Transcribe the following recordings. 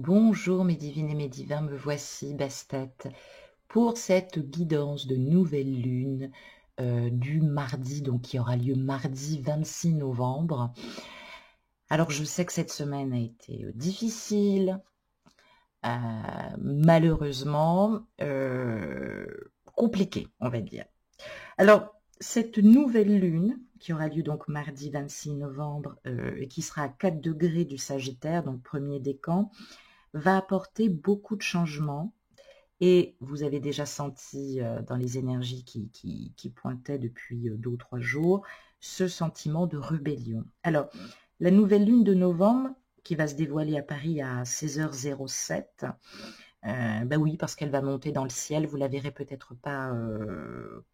Bonjour mes divines et mes divins, me voici Bastet pour cette guidance de nouvelle lune du mardi, donc qui aura lieu mardi 26 novembre. Alors je sais que cette semaine a été difficile, malheureusement compliquée, on va dire. Alors cette nouvelle lune qui aura lieu donc mardi 26 novembre et qui sera à 4 degrés du Sagittaire, donc premier décan, va apporter beaucoup de changements et vous avez déjà senti dans les énergies qui pointaient depuis 2 ou 3 jours ce sentiment de rébellion. Alors, la nouvelle lune de novembre qui va se dévoiler à Paris à 16h07, ben oui, parce qu'elle va monter dans le ciel, vous la verrez peut-être pas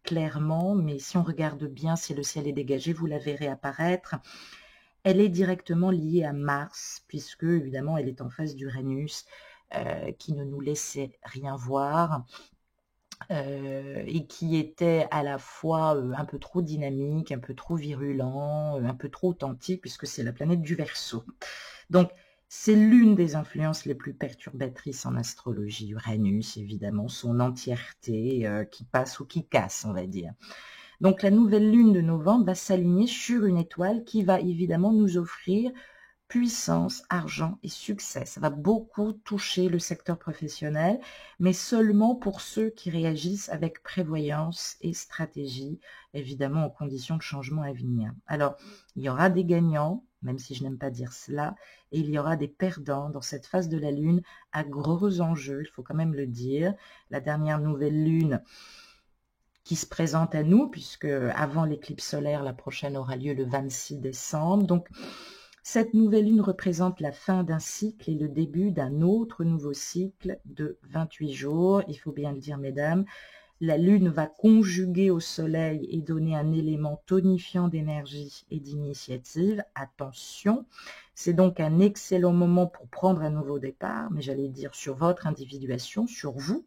clairement, mais si on regarde bien, si le ciel est dégagé, vous la verrez apparaître. Elle est directement liée à Mars, puisque évidemment elle est en face d'Uranus, qui ne nous laissait rien voir, et qui était à la fois un peu trop dynamique, un peu trop virulent, un peu trop authentique, puisque c'est la planète du Verseau. Donc, c'est l'une des influences les plus perturbatrices en astrologie, Uranus, évidemment, son entièreté, qui passe ou qui casse, on va dire. Donc la nouvelle lune de novembre va s'aligner sur une étoile qui va évidemment nous offrir puissance, argent et succès. Ça va beaucoup toucher le secteur professionnel, mais seulement pour ceux qui réagissent avec prévoyance et stratégie, évidemment en conditions de changement à venir. Alors, il y aura des gagnants, même si je n'aime pas dire cela, et il y aura des perdants dans cette phase de la lune à gros enjeux, il faut quand même le dire. La dernière nouvelle lune qui se présente à nous, puisque avant l'éclipse solaire, la prochaine aura lieu le 26 décembre. Donc, cette nouvelle lune représente la fin d'un cycle et le début d'un autre nouveau cycle de 28 jours. Il faut bien le dire, mesdames, la lune va conjuguer au soleil et donner un élément tonifiant d'énergie et d'initiative. Attention, c'est donc un excellent moment pour prendre un nouveau départ, mais j'allais dire sur votre individuation, sur vous,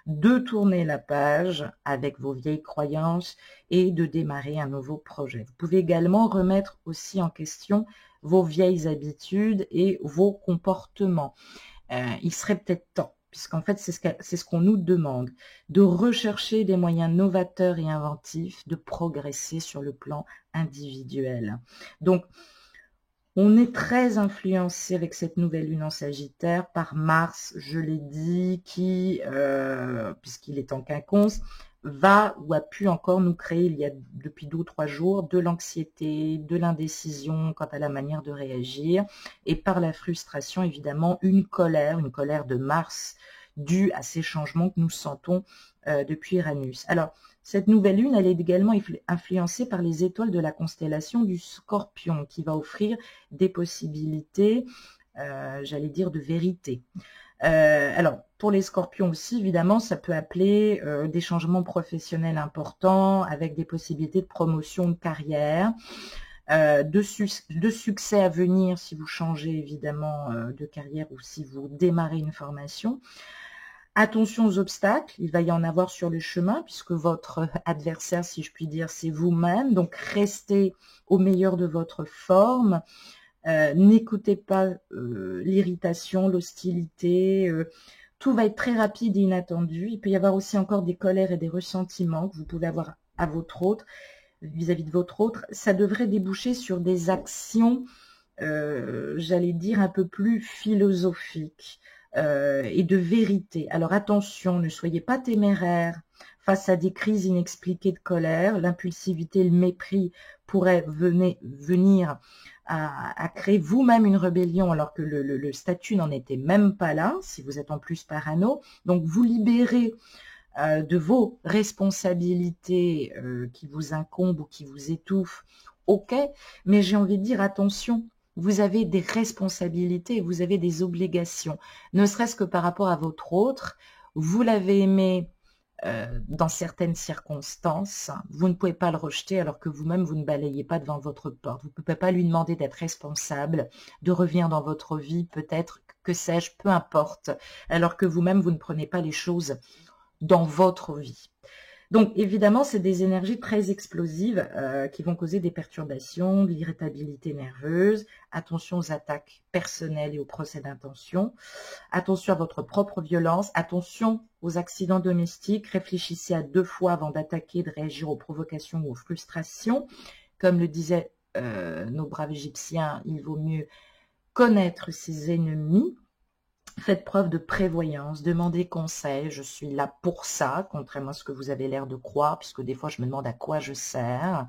de tourner la page avec vos vieilles croyances et de démarrer un nouveau projet. Vous pouvez également remettre aussi en question vos vieilles habitudes et vos comportements. Il serait peut-être temps, puisqu'en fait c'est ce qu'on nous demande, de rechercher des moyens novateurs et inventifs de progresser sur le plan individuel. Donc, on est très influencé avec cette nouvelle lune en Sagittaire par Mars, je l'ai dit, qui, puisqu'il est en quinconce, va ou a pu encore nous créer, il y a depuis 2 ou 3 jours, de l'anxiété, de l'indécision quant à la manière de réagir, et par la frustration, évidemment, une colère de Mars, due à ces changements que nous sentons depuis Uranus. Alors, cette nouvelle lune, elle est également influencée par les étoiles de la constellation du Scorpion, qui va offrir des possibilités, j'allais dire, de vérité. Alors, pour les Scorpions aussi, évidemment, ça peut appeler des changements professionnels importants, avec des possibilités de promotion de carrière, de succès à venir si vous changez évidemment de carrière ou si vous démarrez une formation. Attention aux obstacles, il va y en avoir sur le chemin, puisque votre adversaire, si je puis dire, c'est vous-même. Donc, restez au meilleur de votre forme. N'écoutez pas l'irritation, l'hostilité. Tout va être très rapide et inattendu. Il peut y avoir aussi encore des colères et des ressentiments que vous pouvez avoir à votre autre, vis-à-vis de votre autre. Ça devrait déboucher sur des actions, j'allais dire, un peu plus philosophiques. Et de vérité. Alors attention, ne soyez pas téméraire face à des crises inexpliquées de colère. L'impulsivité, le mépris pourraient venir à créer vous-même une rébellion alors que le statut n'en était même pas là, si vous êtes en plus parano. Donc vous libérez de vos responsabilités qui vous incombent ou qui vous étouffent, ok, mais j'ai envie de dire attention. Vous avez des responsabilités, vous avez des obligations, ne serait-ce que par rapport à votre autre. Vous l'avez aimé dans certaines circonstances, vous ne pouvez pas le rejeter alors que vous-même, vous ne balayez pas devant votre porte. Vous ne pouvez pas lui demander d'être responsable, de revenir dans votre vie, peut-être, que sais-je, peu importe, alors que vous-même, vous ne prenez pas les choses dans votre vie. Donc, évidemment, c'est des énergies très explosives qui vont causer des perturbations, de l'irritabilité nerveuse. Attention aux attaques personnelles et aux procès d'intention. Attention à votre propre violence. Attention aux accidents domestiques. Réfléchissez à 2 fois avant d'attaquer, de réagir aux provocations ou aux frustrations. Comme le disaient nos braves Égyptiens, il vaut mieux connaître ses ennemis. Faites preuve de prévoyance, demandez conseil, je suis là pour ça, contrairement à ce que vous avez l'air de croire, puisque des fois je me demande à quoi je sers,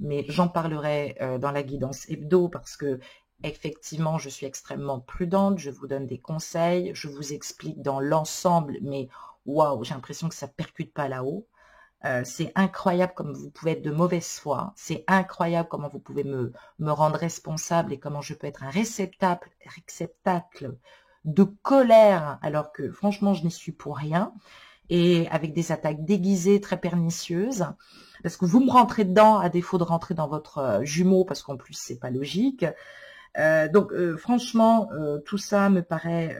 mais j'en parlerai dans la guidance hebdo, parce que effectivement je suis extrêmement prudente, je vous donne des conseils, je vous explique dans l'ensemble, mais waouh, j'ai l'impression que ça ne percute pas là-haut. C'est incroyable comme vous pouvez être de mauvaise foi, c'est incroyable comment vous pouvez me rendre responsable et comment je peux être un réceptacle de colère, alors que franchement je n'y suis pour rien, et avec des attaques déguisées très pernicieuses, parce que vous me rentrez dedans à défaut de rentrer dans votre jumeau, parce qu'en plus c'est pas logique. Donc franchement, tout ça me paraît,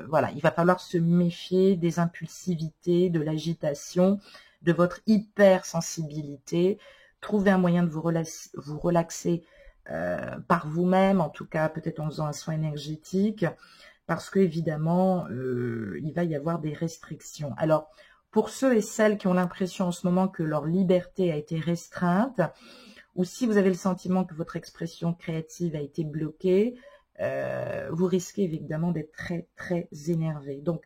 voilà, il va falloir se méfier des impulsivités, de l'agitation, de votre hypersensibilité. Trouver un moyen de vous relaxer par vous-même, en tout cas peut-être en faisant un soin énergétique, parce que évidemment, il va y avoir des restrictions. Alors, pour ceux et celles qui ont l'impression en ce moment que leur liberté a été restreinte, ou si vous avez le sentiment que votre expression créative a été bloquée, vous risquez évidemment d'être très, très énervé. Donc,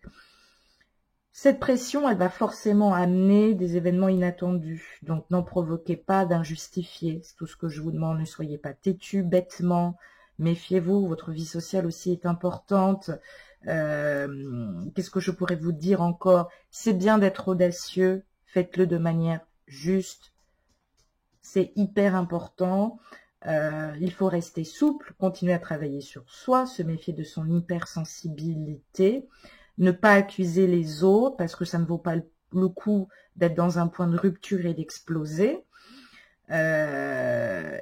cette pression, elle va forcément amener des événements inattendus. Donc, n'en provoquez pas d'injustifiés. C'est tout ce que je vous demande. Ne soyez pas têtus, bêtement. Méfiez-vous, votre vie sociale aussi est importante. Qu'est-ce que je pourrais vous dire encore? C'est bien d'être audacieux. Faites-le de manière juste. C'est hyper important. Il faut rester souple, continuer à travailler sur soi, se méfier de son hypersensibilité, ne pas accuser les autres parce que ça ne vaut pas le coup d'être dans un point de rupture et d'exploser.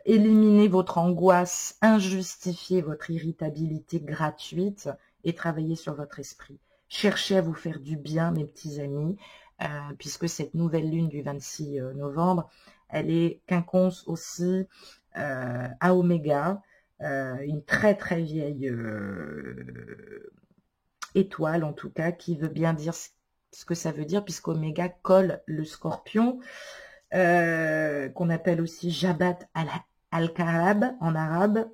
Éliminez votre angoisse injustifiée, votre irritabilité gratuite et travaillez sur votre esprit. Cherchez à vous faire du bien, mes petits amis, puisque cette nouvelle lune du 26 novembre, elle est quinconce aussi à Oméga, une très très vieille étoile en tout cas, qui veut bien dire ce que ça veut dire, puisqu'Oméga colle le scorpion, qu'on appelle aussi Jabhat al-Karab en arabe,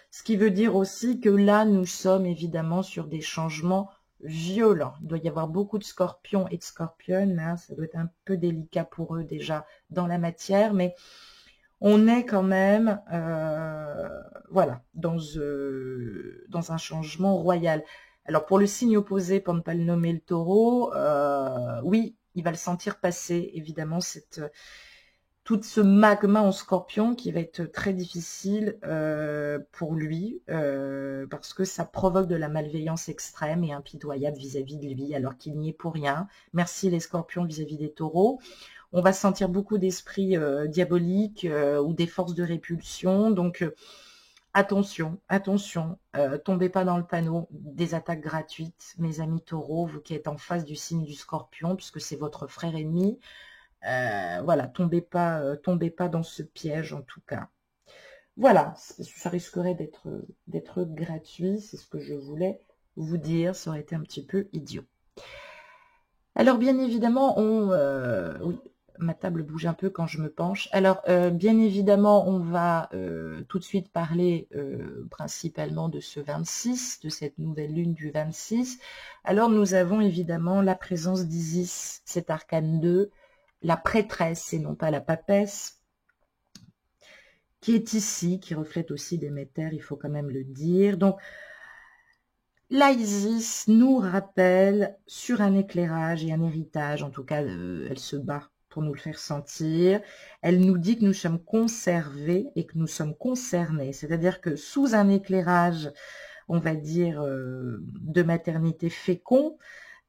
ce qui veut dire aussi que là, nous sommes évidemment sur des changements violents. Il doit y avoir beaucoup de scorpions et de scorpionnes, hein, ça doit être un peu délicat pour eux déjà dans la matière, mais on est quand même voilà, dans un changement royal. Alors pour le signe opposé, pour ne pas le nommer le taureau, oui, il va le sentir passer, évidemment, tout ce magma en scorpion qui va être très difficile pour lui, parce que ça provoque de la malveillance extrême et impitoyable vis-à-vis de lui, alors qu'il n'y est pour rien. Merci les scorpions vis-à-vis des taureaux. On va sentir beaucoup d'esprits diaboliques ou des forces de répulsion, donc attention, attention, tombez pas dans le panneau des attaques gratuites, mes amis taureaux, vous qui êtes en face du signe du scorpion, puisque c'est votre frère ennemi. Voilà, tombez pas dans ce piège en tout cas. Voilà, ça risquerait d'être gratuit, c'est ce que je voulais vous dire, ça aurait été un petit peu idiot. Alors bien évidemment, oui, ma table bouge un peu quand je me penche. Alors bien évidemment, on va tout de suite parler principalement de ce 26, de cette nouvelle lune du 26. Alors nous avons évidemment la présence d'Isis, cet arcane 2, la prêtresse et non pas la papesse, qui est ici, qui reflète aussi Déméter, il faut quand même le dire. Donc, la Isis nous rappelle sur un éclairage et un héritage, en tout cas, elle se bat pour nous le faire sentir. Elle nous dit que nous sommes conservés et que nous sommes concernés, c'est-à-dire que sous un éclairage, on va dire, de maternité fécond,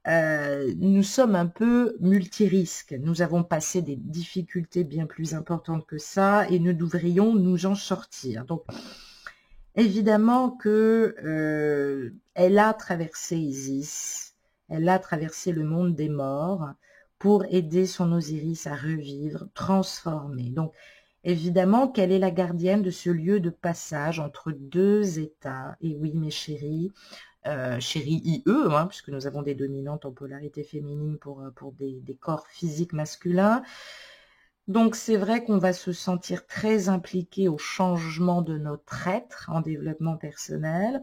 nous sommes un peu multirisques. Nous avons passé des difficultés bien plus importantes que ça et nous devrions nous en sortir. Donc, évidemment que elle a traversé Isis, elle a traversé le monde des morts pour aider son Osiris à revivre, transformer. Donc, évidemment, quelle est la gardienne de ce lieu de passage entre deux états? Et oui, mes chéris, chérie IE, hein, puisque nous avons des dominantes en polarité féminine pour des corps physiques masculins. Donc c'est vrai qu'on va se sentir très impliqué au changement de notre être en développement personnel.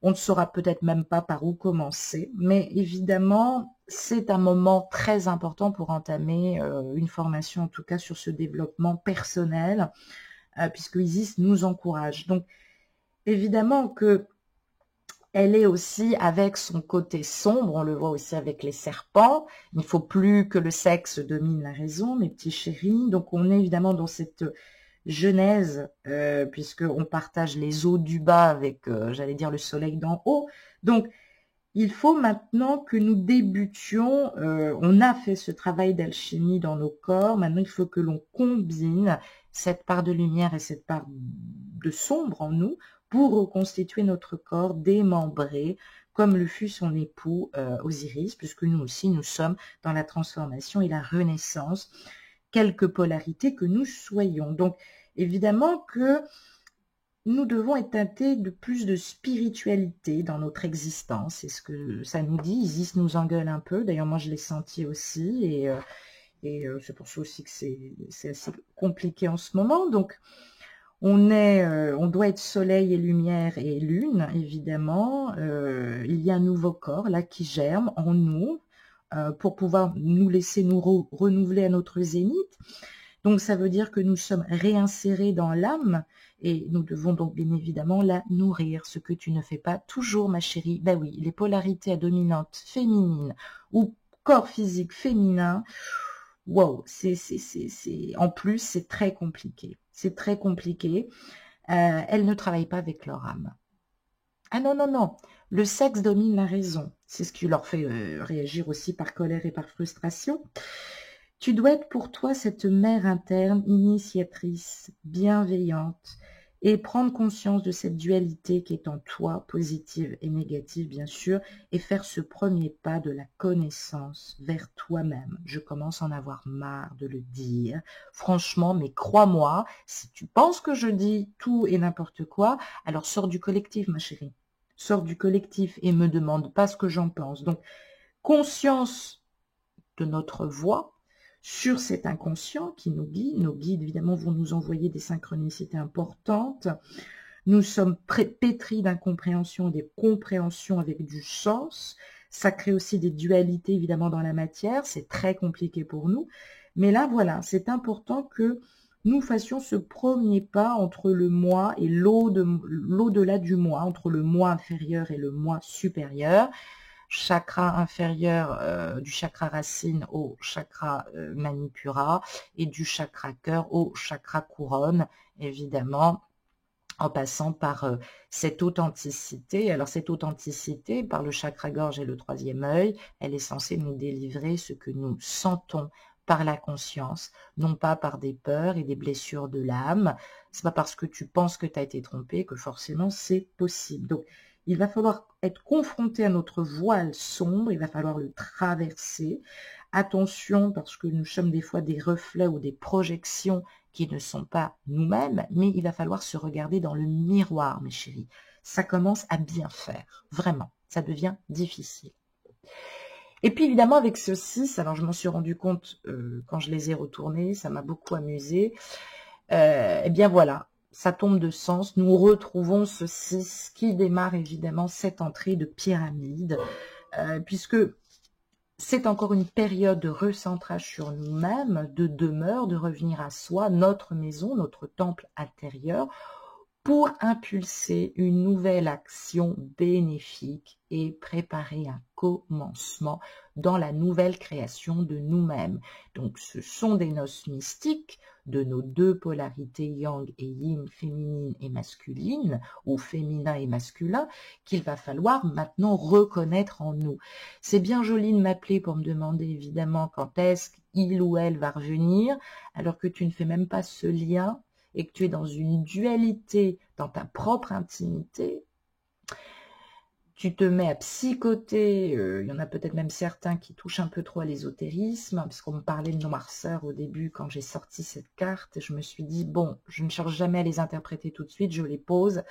On ne saura peut-être même pas par où commencer, mais évidemment, c'est un moment très important pour entamer une formation, en tout cas sur ce développement personnel, puisque Isis nous encourage. Donc évidemment que elle est aussi avec son côté sombre, on le voit aussi avec les serpents. Il ne faut plus que le sexe domine la raison, mes petits chéris. Donc on est évidemment dans cette genèse, puisqu'on partage les eaux du bas avec, j'allais dire, le soleil d'en haut. Donc il faut maintenant que nous débutions, on a fait ce travail d'alchimie dans nos corps, maintenant il faut que l'on combine cette part de lumière et cette part de sombre en nous pour reconstituer notre corps démembré, comme le fut son époux Osiris, puisque nous aussi nous sommes dans la transformation et la renaissance, quelque polarité que nous soyons. Donc évidemment que nous devons être teintés de plus de spiritualité dans notre existence. C'est ce que ça nous dit. Isis nous engueule un peu. D'ailleurs, moi, je l'ai senti aussi. Et c'est pour ça aussi que c'est assez compliqué en ce moment. Donc, on doit être soleil et lumière et lune, évidemment. Il y a un nouveau corps, là, qui germe en nous pour pouvoir nous laisser nous renouveler à notre zénith. Donc, ça veut dire que nous sommes réinsérés dans l'âme et nous devons donc bien évidemment la nourrir, ce que tu ne fais pas toujours, ma chérie. Ben oui, les polarités à dominante féminine ou corps physique féminin, wow, en plus, c'est très compliqué. C'est très compliqué. Elles ne travaillent pas avec leur âme. Ah non, non, non. Le sexe domine la raison. C'est ce qui leur fait réagir aussi par colère et par frustration. Tu dois être pour toi cette mère interne, initiatrice, bienveillante, et prendre conscience de cette dualité qui est en toi, positive et négative bien sûr, et faire ce premier pas de la connaissance vers toi-même. Je commence à en avoir marre de le dire, franchement, mais crois-moi, si tu penses que je dis tout et n'importe quoi, alors sors du collectif, ma chérie. Sors du collectif et me demande pas ce que j'en pense. Donc, conscience de notre voix, sur cet inconscient qui nous guide. Nos guides, évidemment, vont nous envoyer des synchronicités importantes. Nous sommes pétris d'incompréhension et des compréhensions avec du sens. Ça crée aussi des dualités, évidemment, dans la matière. C'est très compliqué pour nous. Mais là, voilà, c'est important que nous fassions ce premier pas entre le moi et l'au-delà du moi, entre le moi inférieur et le moi supérieur. Chakra inférieur du chakra racine au chakra manipura et du chakra cœur au chakra couronne, évidemment, en passant par cette authenticité. Alors cette authenticité, par le chakra gorge et le troisième œil, elle est censée nous délivrer ce que nous sentons par la conscience, non pas par des peurs et des blessures de l'âme. C'est pas parce que tu penses que tu as été trompé que forcément c'est possible. Donc il va falloir être confronté à notre voile sombre, il va falloir le traverser. Attention, parce que nous sommes des fois des reflets ou des projections qui ne sont pas nous-mêmes, mais il va falloir se regarder dans le miroir, mes chéris. Ça commence à bien faire, vraiment. Ça devient difficile. Et puis évidemment avec ce 6, alors je m'en suis rendu compte quand je les ai retournés, ça m'a beaucoup amusé. Eh bien voilà, ça tombe de sens. Nous retrouvons ce 6 qui démarre évidemment cette entrée de pyramide, puisque c'est encore une période de recentrage sur nous-mêmes, de demeure, de revenir à soi, notre maison, notre temple intérieur, pour impulser une nouvelle action bénéfique et préparer un commencement dans la nouvelle création de nous-mêmes. Donc ce sont des noces mystiques de nos deux polarités yang et yin, féminine et masculine, ou féminin et masculin, qu'il va falloir maintenant reconnaître en nous. C'est bien joli de m'appeler pour me demander évidemment quand est-ce qu'il ou elle va revenir, alors que tu ne fais même pas ce lien et que tu es dans une dualité dans ta propre intimité. tu te mets à psychoter, il y en a peut-être même certains qui touchent un peu trop à l'ésotérisme, parce qu'on me parlait de noirceur au début quand j'ai sorti cette carte, je me suis dit, bon, je ne cherche jamais à les interpréter tout de suite, je les pose.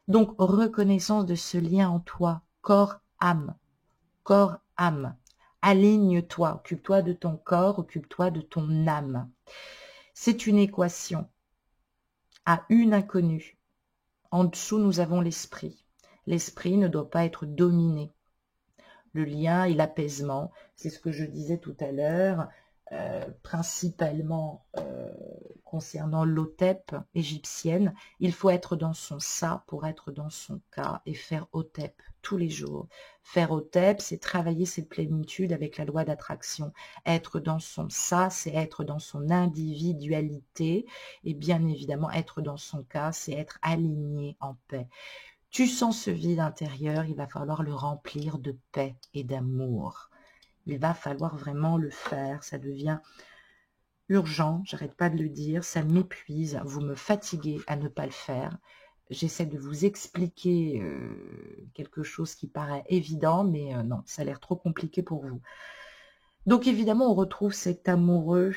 Donc, reconnaissance de ce lien en toi, corps-âme, corps-âme. Aligne-toi, occupe-toi de ton corps, occupe-toi de ton âme. C'est une équation à une inconnue. En dessous, nous avons l'esprit. L'esprit ne doit pas être dominé. Le lien et l'apaisement, c'est ce que je disais tout à l'heure, principalement concernant l'Hotep égyptienne. Il faut être dans son ça pour être dans son ka et faire Hotep tous les jours. Faire Hotep, c'est travailler cette plénitude avec la loi d'attraction. Être dans son ça, c'est être dans son individualité et bien évidemment être dans son ka, c'est être aligné en paix. Tu sens ce vide intérieur, il va falloir le remplir de paix et d'amour. Il va falloir vraiment le faire, ça devient urgent, j'arrête pas de le dire, ça m'épuise, vous me fatiguez à ne pas le faire. J'essaie de vous expliquer quelque chose qui paraît évident, mais non, ça a l'air trop compliqué pour vous. Donc évidemment, on retrouve cet amoureux,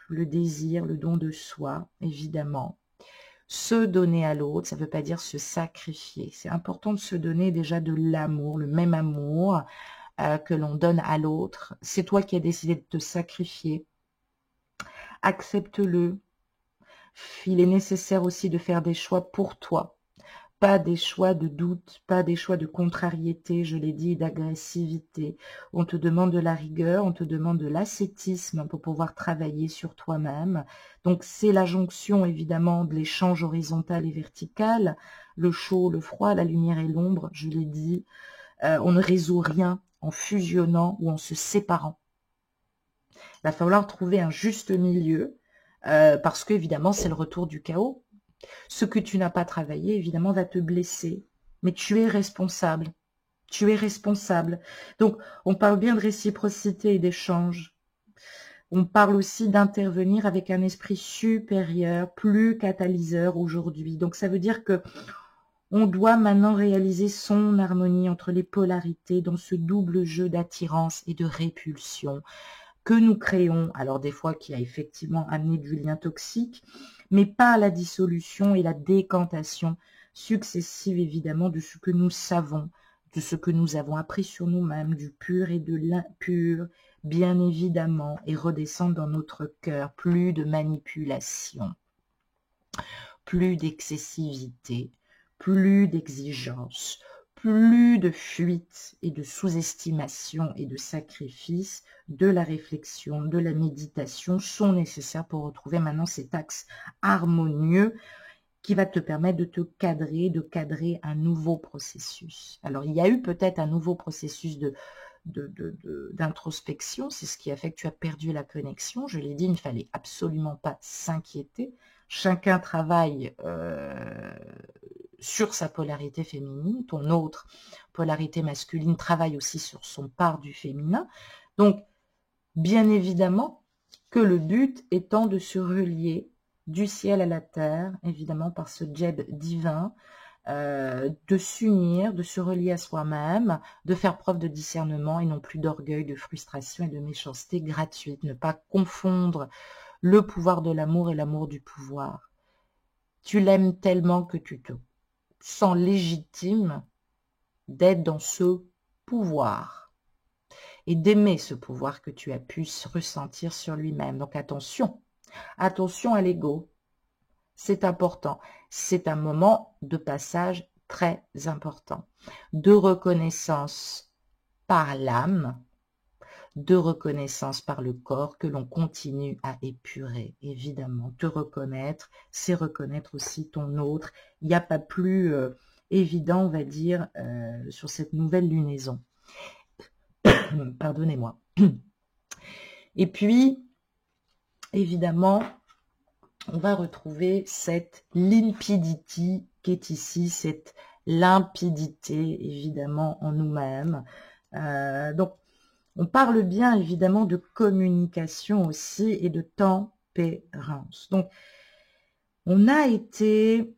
le désir, le don de soi, évidemment. Se donner à l'autre, ça ne veut pas dire se sacrifier. C'est important de se donner déjà de l'amour, le même amour que l'on donne à l'autre. C'est toi qui as décidé de te sacrifier. Accepte-le. Il est nécessaire aussi de faire des choix pour toi. Pas des choix de doute, pas des choix de contrariété, je l'ai dit, d'agressivité. On te demande de la rigueur, on te demande de l'ascétisme pour pouvoir travailler sur toi-même. Donc c'est la jonction évidemment de l'échange horizontal et vertical, le chaud, le froid, la lumière et l'ombre, je l'ai dit. On ne résout rien en fusionnant ou en se séparant. Il va falloir trouver un juste milieu parce qu'évidemment c'est le retour du chaos. Ce que tu n'as pas travaillé, évidemment, va te blesser. Mais tu es responsable. Tu es responsable. Donc, on parle bien de réciprocité et d'échange. On parle aussi d'intervenir avec un esprit supérieur, plus catalyseur aujourd'hui. Donc, ça veut dire que on doit maintenant réaliser son harmonie entre les polarités dans ce double jeu d'attirance et de répulsion que nous créons. Alors, des fois, qui a effectivement amené du lien toxique, mais pas la dissolution et la décantation successive, évidemment, de ce que nous savons, de ce que nous avons appris sur nous-mêmes, du pur et de l'impur, bien évidemment, et redescendre dans notre cœur. Plus de manipulation, plus d'excessivité, plus d'exigence, plus de fuite et de sous-estimation et de sacrifice, de la réflexion, de la méditation sont nécessaires pour retrouver maintenant cet axe harmonieux qui va te permettre de cadrer un nouveau processus. Alors, il y a eu peut-être un nouveau processus d'introspection, c'est ce qui a fait que tu as perdu la connexion. Je l'ai dit, il ne fallait absolument pas s'inquiéter. Chacun travaille sur sa polarité féminine, ton autre polarité masculine travaille aussi sur son part du féminin. Donc, bien évidemment que le but étant de se relier du ciel à la terre, évidemment par ce djeb divin, de s'unir, de se relier à soi-même, de faire preuve de discernement et non plus d'orgueil, de frustration et de méchanceté gratuite. Ne pas confondre le pouvoir de l'amour et l'amour du pouvoir. Tu l'aimes tellement que tu te sens légitime d'être dans ce pouvoir et d'aimer ce pouvoir que tu as pu ressentir sur lui-même. Donc attention, attention à l'ego, c'est important. C'est un moment de passage très important, de reconnaissance par l'âme, de reconnaissance par le corps que l'on continue à épurer. Évidemment, te reconnaître, c'est reconnaître aussi ton autre. Il n'y a pas plus évident, on va dire, sur cette nouvelle lunaison. Pardonnez-moi. Et puis, évidemment, on va retrouver cette limpidity qui est ici, cette limpidité, évidemment, en nous-mêmes. Donc, on parle bien, évidemment, de communication aussi et de tempérance. Donc, on a été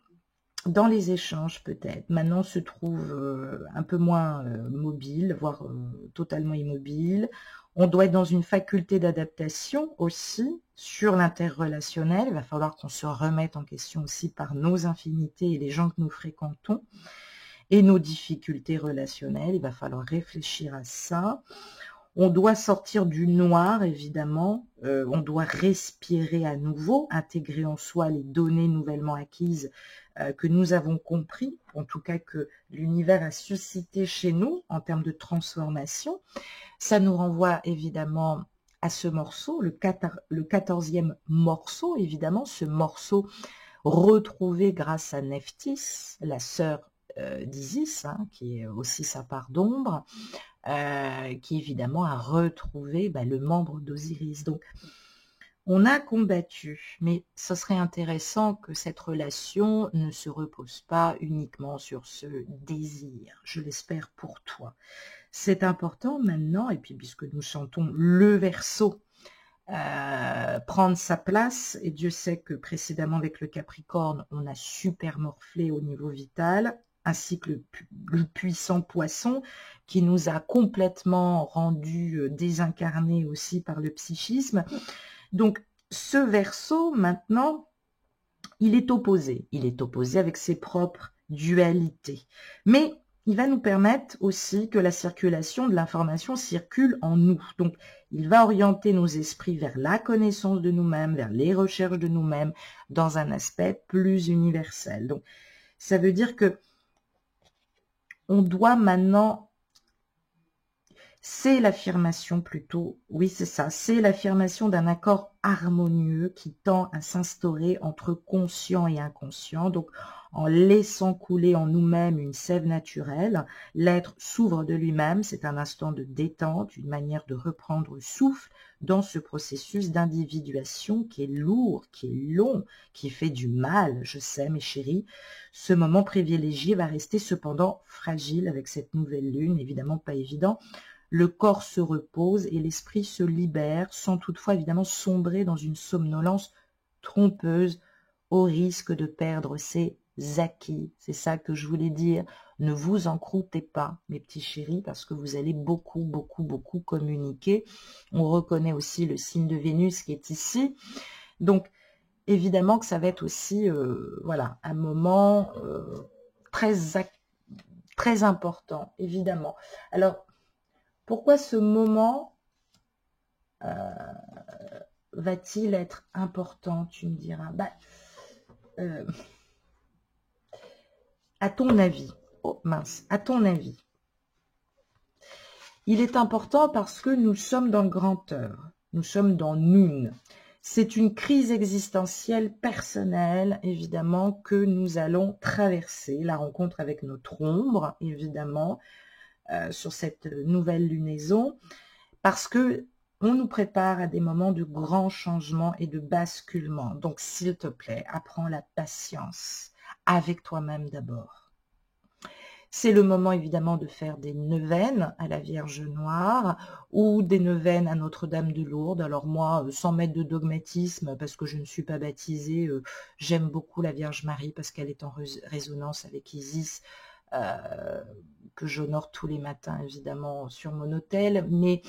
dans les échanges peut-être. Maintenant se trouve un peu moins mobile, voire totalement immobile. On doit être dans une faculté d'adaptation aussi sur l'interrelationnel. Il va falloir qu'on se remette en question aussi par nos infinités et les gens que nous fréquentons et nos difficultés relationnelles. Il va falloir réfléchir à ça. On doit sortir du noir, évidemment. On doit respirer à nouveau, intégrer en soi les données nouvellement acquises que nous avons compris, en tout cas que l'univers a suscité chez nous en termes de transformation. Ça nous renvoie évidemment à ce morceau, le 14e morceau, évidemment, ce morceau retrouvé grâce à Nephthys, la sœur d'Isis, hein, qui est aussi sa part d'ombre, qui évidemment a retrouvé le membre d'Osiris. Donc, on a combattu, mais ce serait intéressant que cette relation ne se repose pas uniquement sur ce désir. Je l'espère pour toi. C'est important maintenant, et puis puisque nous chantons le Verseau, prendre sa place, et Dieu sait que précédemment avec le Capricorne, on a super morflé au niveau vital, ainsi que le puissant Poisson, qui nous a complètement rendus désincarnés aussi par le psychisme. Donc, ce Verseau, maintenant, il est opposé. Il est opposé avec ses propres dualités. Mais il va nous permettre aussi que la circulation de l'information circule en nous. Donc, il va orienter nos esprits vers la connaissance de nous-mêmes, vers les recherches de nous-mêmes, dans un aspect plus universel. Donc, ça veut dire que on doit maintenant... C'est l'affirmation plutôt, oui c'est ça, c'est l'affirmation d'un accord harmonieux qui tend à s'instaurer entre conscient et inconscient, donc en laissant couler en nous-mêmes une sève naturelle, l'être s'ouvre de lui-même, c'est un instant de détente, une manière de reprendre souffle dans ce processus d'individuation qui est lourd, qui est long, qui fait du mal, je sais mes chéris. Ce moment privilégié va rester cependant fragile avec cette nouvelle lune, évidemment pas évident. Le corps se repose et l'esprit se libère, sans toutefois évidemment sombrer dans une somnolence trompeuse, au risque de perdre ses acquis. C'est ça que je voulais dire. Ne vous en croûtez pas, mes petits chéris, parce que vous allez beaucoup, beaucoup, beaucoup communiquer. On reconnaît aussi le signe de Vénus qui est ici. Donc, évidemment que ça va être aussi, voilà, un moment très important, évidemment. Alors, pourquoi ce moment va-t-il être important, tu me diras? À ton avis, oh mince, à ton avis, il est important parce que nous sommes dans le grand heure, nous sommes dans Noun. C'est une crise existentielle personnelle, évidemment, que nous allons traverser, la rencontre avec notre ombre, évidemment, sur cette nouvelle lunaison, parce que on nous prépare à des moments de grands changements et de basculement. Donc, s'il te plaît, apprends la patience avec toi-même d'abord. C'est le moment, évidemment, de faire des neuvaines à la Vierge Noire ou des neuvaines à Notre-Dame de Lourdes. Alors moi, sans mettre de dogmatisme, parce que je ne suis pas baptisée, j'aime beaucoup la Vierge Marie parce qu'elle est en résonance avec Isis, que j'honore tous les matins, évidemment, sur mon autel. Mais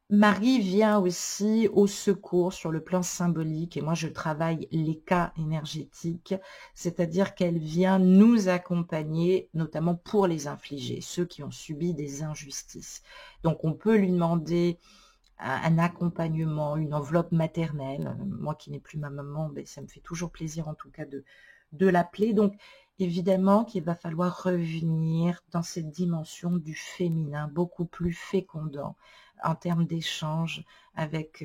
Marie vient aussi au secours sur le plan symbolique, et moi je travaille les cas énergétiques, c'est-à-dire qu'elle vient nous accompagner, notamment pour les infliger, ceux qui ont subi des injustices. Donc on peut lui demander un accompagnement, une enveloppe maternelle. Moi qui n'ai plus ma maman, ça me fait toujours plaisir en tout cas de l'appeler. Donc évidemment qu'il va falloir revenir dans cette dimension du féminin, beaucoup plus fécondant, en termes d'échange avec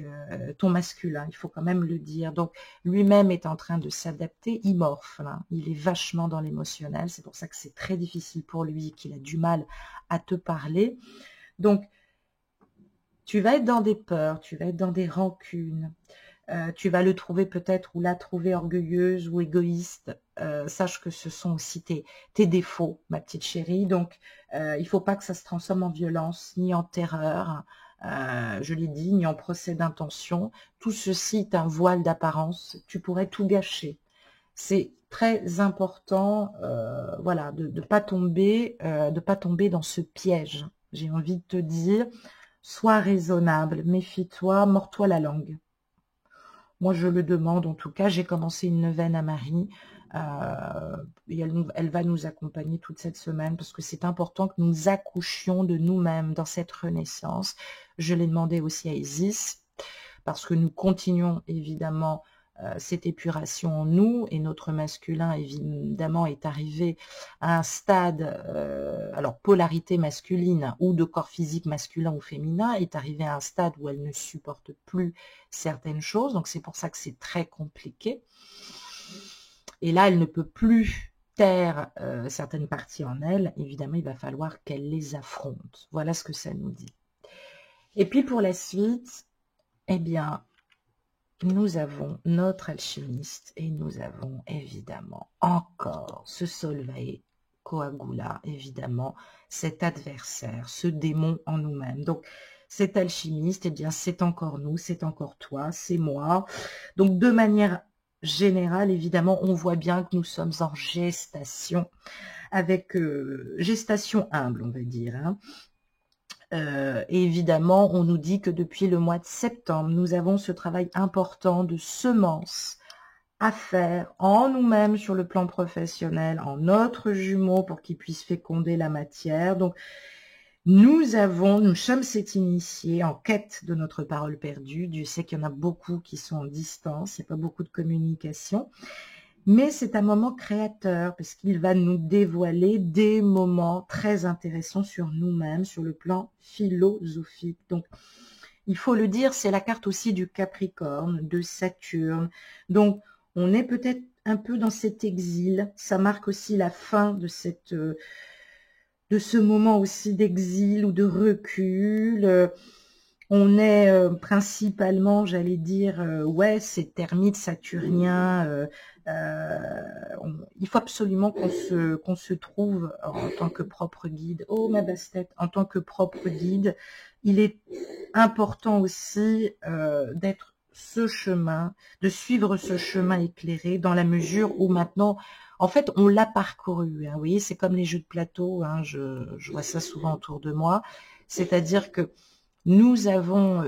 ton masculin, il faut quand même le dire. Donc, lui-même est en train de s'adapter, il morphe, là. Il est vachement dans l'émotionnel, c'est pour ça que c'est très difficile pour lui, qu'il a du mal à te parler. Donc, tu vas être dans des peurs, tu vas être dans des rancunes, tu vas le trouver peut-être ou la trouver orgueilleuse ou égoïste. Sache que ce sont aussi tes défauts, ma petite chérie. Donc, il ne faut pas que ça se transforme en violence, ni en terreur, je l'ai dit, ni en procès d'intention. Tout ceci est un voile d'apparence. Tu pourrais tout gâcher c'est très important, voilà, de pas tomber dans ce piège. J'ai envie de te dire, sois raisonnable, méfie-toi, mords-toi la langue. Moi, je le demande, en tout cas, j'ai commencé une neuvaine à Marie, et elle va nous accompagner toute cette semaine, parce que c'est important que nous accouchions de nous-mêmes dans cette renaissance. Je l'ai demandé aussi à Isis, parce que nous continuons évidemment cette épuration en nous, et notre masculin évidemment est arrivé à un stade, alors polarité masculine ou de corps physique masculin ou féminin, est arrivé à un stade où elle ne supporte plus certaines choses, donc c'est pour ça que c'est très compliqué. Et là, elle ne peut plus taire certaines parties en elle, évidemment il va falloir qu'elle les affronte. Voilà ce que ça nous dit. Et puis pour la suite, eh bien, nous avons notre alchimiste et nous avons évidemment encore ce Solvay Coagula, évidemment, cet adversaire, ce démon en nous-mêmes. Donc, cet alchimiste, eh bien, c'est encore nous, c'est encore toi, c'est moi. Donc, de manière générale, évidemment, on voit bien que nous sommes en gestation, avec gestation humble, on va dire, hein. Et évidemment, on nous dit que depuis le mois de septembre, nous avons ce travail important de semence à faire en nous-mêmes sur le plan professionnel, en notre jumeau pour qu'il puisse féconder la matière. Donc, nous sommes cet initié en quête de notre parole perdue. Dieu sait qu'il y en a beaucoup qui sont en distance, il n'y a pas beaucoup de communication. Mais c'est un moment créateur parce qu'il va nous dévoiler des moments très intéressants sur nous-mêmes, sur le plan philosophique. Donc, il faut le dire, c'est la carte aussi du Capricorne, de Saturne. Donc, on est peut-être un peu dans cet exil. Ça marque aussi la fin de ce moment aussi d'exil ou de recul. On est principalement, j'allais dire, ouais, ces termites saturniens. Il faut absolument qu'on se trouve en tant que propre guide. Oh, ma basse-tête, en tant que propre guide, il est important aussi d'être ce chemin, de suivre ce chemin éclairé dans la mesure où maintenant, en fait, on l'a parcouru. Hein, vous voyez, c'est comme les jeux de plateau, hein, je vois ça souvent autour de moi. C'est-à-dire que nous avons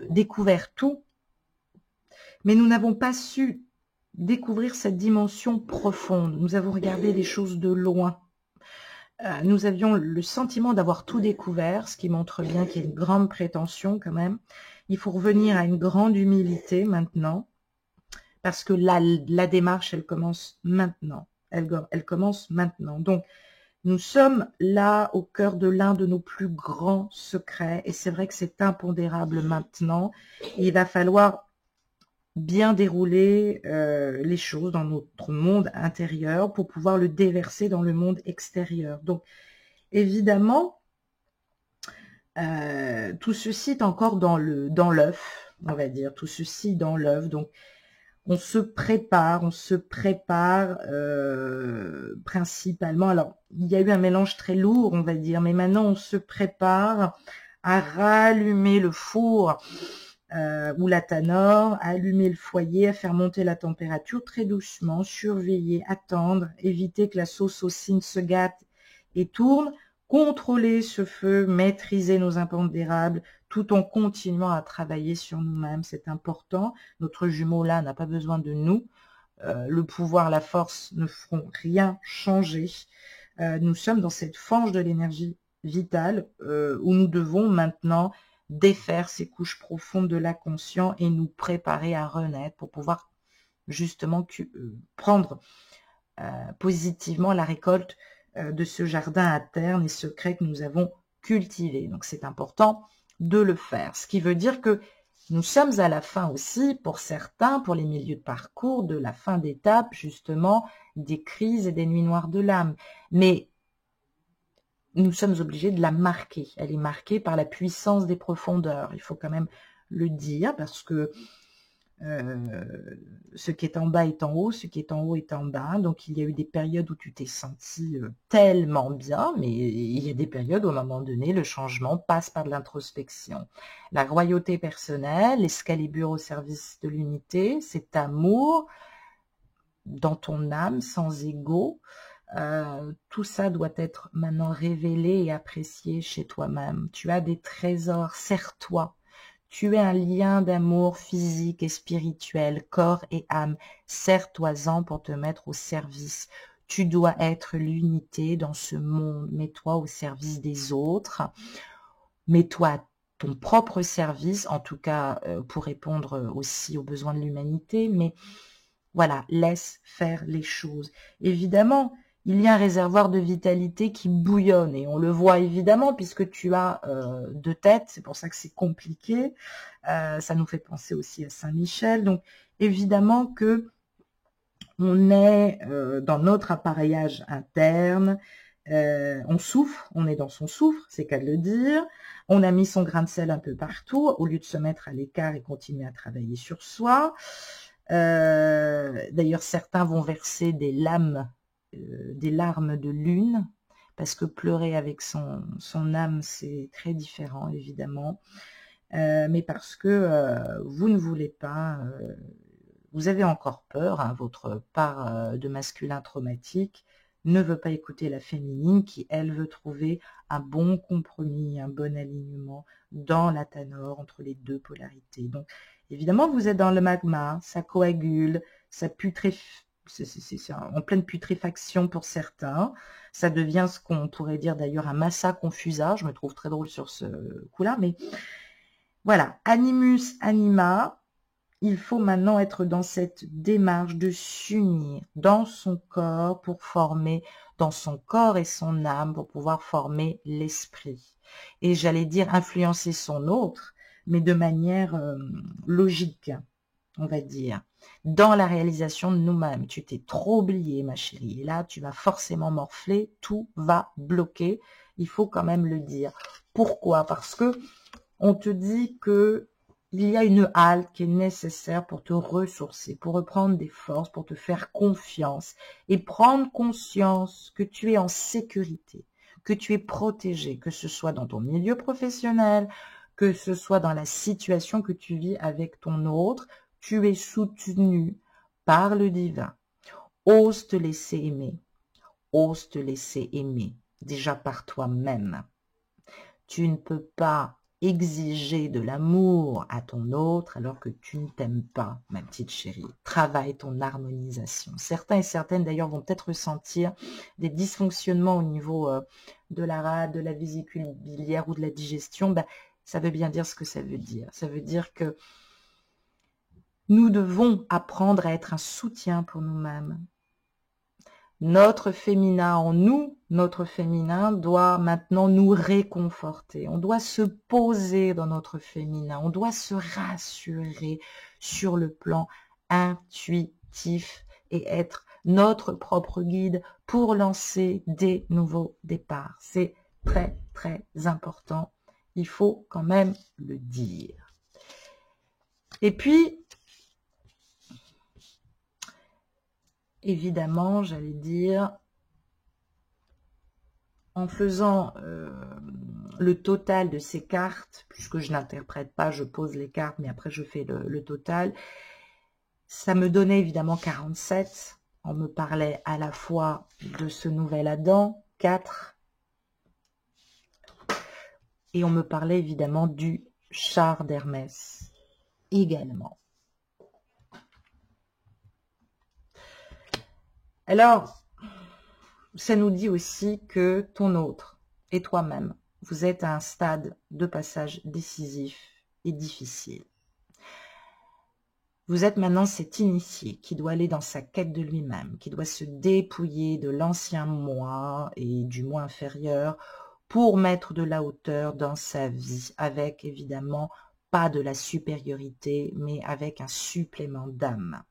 découvert tout, mais nous n'avons pas su découvrir cette dimension profonde. Nous avons regardé les choses de loin. Nous avions le sentiment d'avoir tout découvert, ce qui montre bien qu'il y a une grande prétention quand même. Il faut revenir à une grande humilité maintenant, parce que la démarche, elle commence maintenant. Elle commence maintenant. Donc, nous sommes là au cœur de l'un de nos plus grands secrets, et c'est vrai que c'est impondérable maintenant. Il va falloir bien dérouler les choses dans notre monde intérieur pour pouvoir le déverser dans le monde extérieur. Donc, évidemment, tout ceci est encore dans l'œuf, on va dire, tout ceci dans l'œuf. Donc, on se prépare principalement. Alors, il y a eu un mélange très lourd, on va dire, mais maintenant, on se prépare à rallumer le four ou la tanore, à allumer le foyer, à faire monter la température très doucement, surveiller, attendre, éviter que la sauce au cygne se gâte et tourne, contrôler ce feu, maîtriser nos impondérables, tout en continuant à travailler sur nous-mêmes, c'est important. Notre jumeau là n'a pas besoin de nous. Le pouvoir, la force ne feront rien changer. Nous sommes dans cette fange de l'énergie vitale où nous devons maintenant défaire ces couches profondes de l'inconscient et nous préparer à renaître pour pouvoir justement prendre positivement la récolte de ce jardin interne et secret que nous avons cultivé. Donc c'est important de le faire. Ce qui veut dire que nous sommes à la fin aussi, pour certains, pour les milieux de parcours, de la fin d'étape, justement, des crises et des nuits noires de l'âme. Mais nous sommes obligés de la marquer. Elle est marquée par la puissance des profondeurs. Il faut quand même le dire, parce que ce qui est en bas est en haut, ce qui est en haut est en bas. Donc, il y a eu des périodes où tu t'es senti tellement bien, mais il y a des périodes où, à un moment donné, le changement passe par de l'introspection. La royauté personnelle, l'Excalibur au service de l'unité, cet amour dans ton âme, sans ego. Tout ça doit être maintenant révélé et apprécié chez toi-même. Tu as des trésors, sers-toi. Tu es un lien d'amour physique et spirituel, corps et âme. Sers-toi-en pour te mettre au service. Tu dois être l'unité dans ce monde. Mets-toi au service des autres. Mets-toi à ton propre service, en tout cas pour répondre aussi aux besoins de l'humanité. Mais voilà, laisse faire les choses. Évidemment, il y a un réservoir de vitalité qui bouillonne et on le voit évidemment puisque tu as deux têtes, c'est pour ça que c'est compliqué. Ça nous fait penser aussi à Saint-Michel. Donc évidemment que on est dans notre appareillage interne, on souffre, on est dans son souffre, c'est qu'à le dire. On a mis son grain de sel un peu partout au lieu de se mettre à l'écart et continuer à travailler sur soi. D'ailleurs, certains vont verser des larmes de lune, parce que pleurer avec son âme, c'est très différent, évidemment. Mais parce que vous ne voulez pas, vous avez encore peur, hein, votre part de masculin traumatique ne veut pas écouter la féminine qui, elle, veut trouver un bon compromis, un bon alignement dans la tanore entre les deux polarités. Donc, évidemment, vous êtes dans le magma, ça coagule, ça c'est en pleine putréfaction pour certains. Ça devient ce qu'on pourrait dire d'ailleurs un massa confusa. Je me trouve très drôle sur ce coup-là, mais voilà, animus anima. Il faut maintenant être dans cette démarche de s'unir dans son corps pour former, dans son corps et son âme pour pouvoir former l'esprit. Et j'allais dire influencer son autre, mais de manière logique, on va dire. Dans la réalisation de nous-mêmes, tu t'es trop oublié, ma chérie. Et là, tu vas forcément morfler, tout va bloquer. Il faut quand même le dire. Pourquoi? Parce que on te dit que il y a une halte qui est nécessaire pour te ressourcer, pour reprendre des forces, pour te faire confiance et prendre conscience que tu es en sécurité, que tu es protégé, que ce soit dans ton milieu professionnel, que ce soit dans la situation que tu vis avec ton autre, tu es soutenu par le divin. Ose te laisser aimer, ose te laisser aimer, déjà par toi-même. Tu ne peux pas exiger de l'amour à ton autre alors que tu ne t'aimes pas, ma petite chérie. Travaille ton harmonisation. Certains et certaines d'ailleurs vont peut-être ressentir des dysfonctionnements au niveau de la rate, de la vésicule biliaire ou de la digestion. Ben, ça veut bien dire ce que ça veut dire. Ça veut dire que nous devons apprendre à être un soutien pour nous-mêmes. Notre féminin en nous, notre féminin doit maintenant nous réconforter. On doit se poser dans notre féminin. On doit se rassurer sur le plan intuitif et être notre propre guide pour lancer des nouveaux départs. C'est très, très important. Il faut quand même le dire. Et puis, évidemment, j'allais dire, en faisant le total de ces cartes, puisque je n'interprète pas, je pose les cartes, mais après je fais le total, ça me donnait évidemment 47. On me parlait à la fois de ce nouvel Adam, 4, et on me parlait évidemment du char d'Hermès, également. Alors, ça nous dit aussi que ton autre et toi-même, vous êtes à un stade de passage décisif et difficile. Vous êtes maintenant cet initié qui doit aller dans sa quête de lui-même, qui doit se dépouiller de l'ancien moi et du moi inférieur pour mettre de la hauteur dans sa vie, avec évidemment pas de la supériorité, mais avec un supplément d'âme.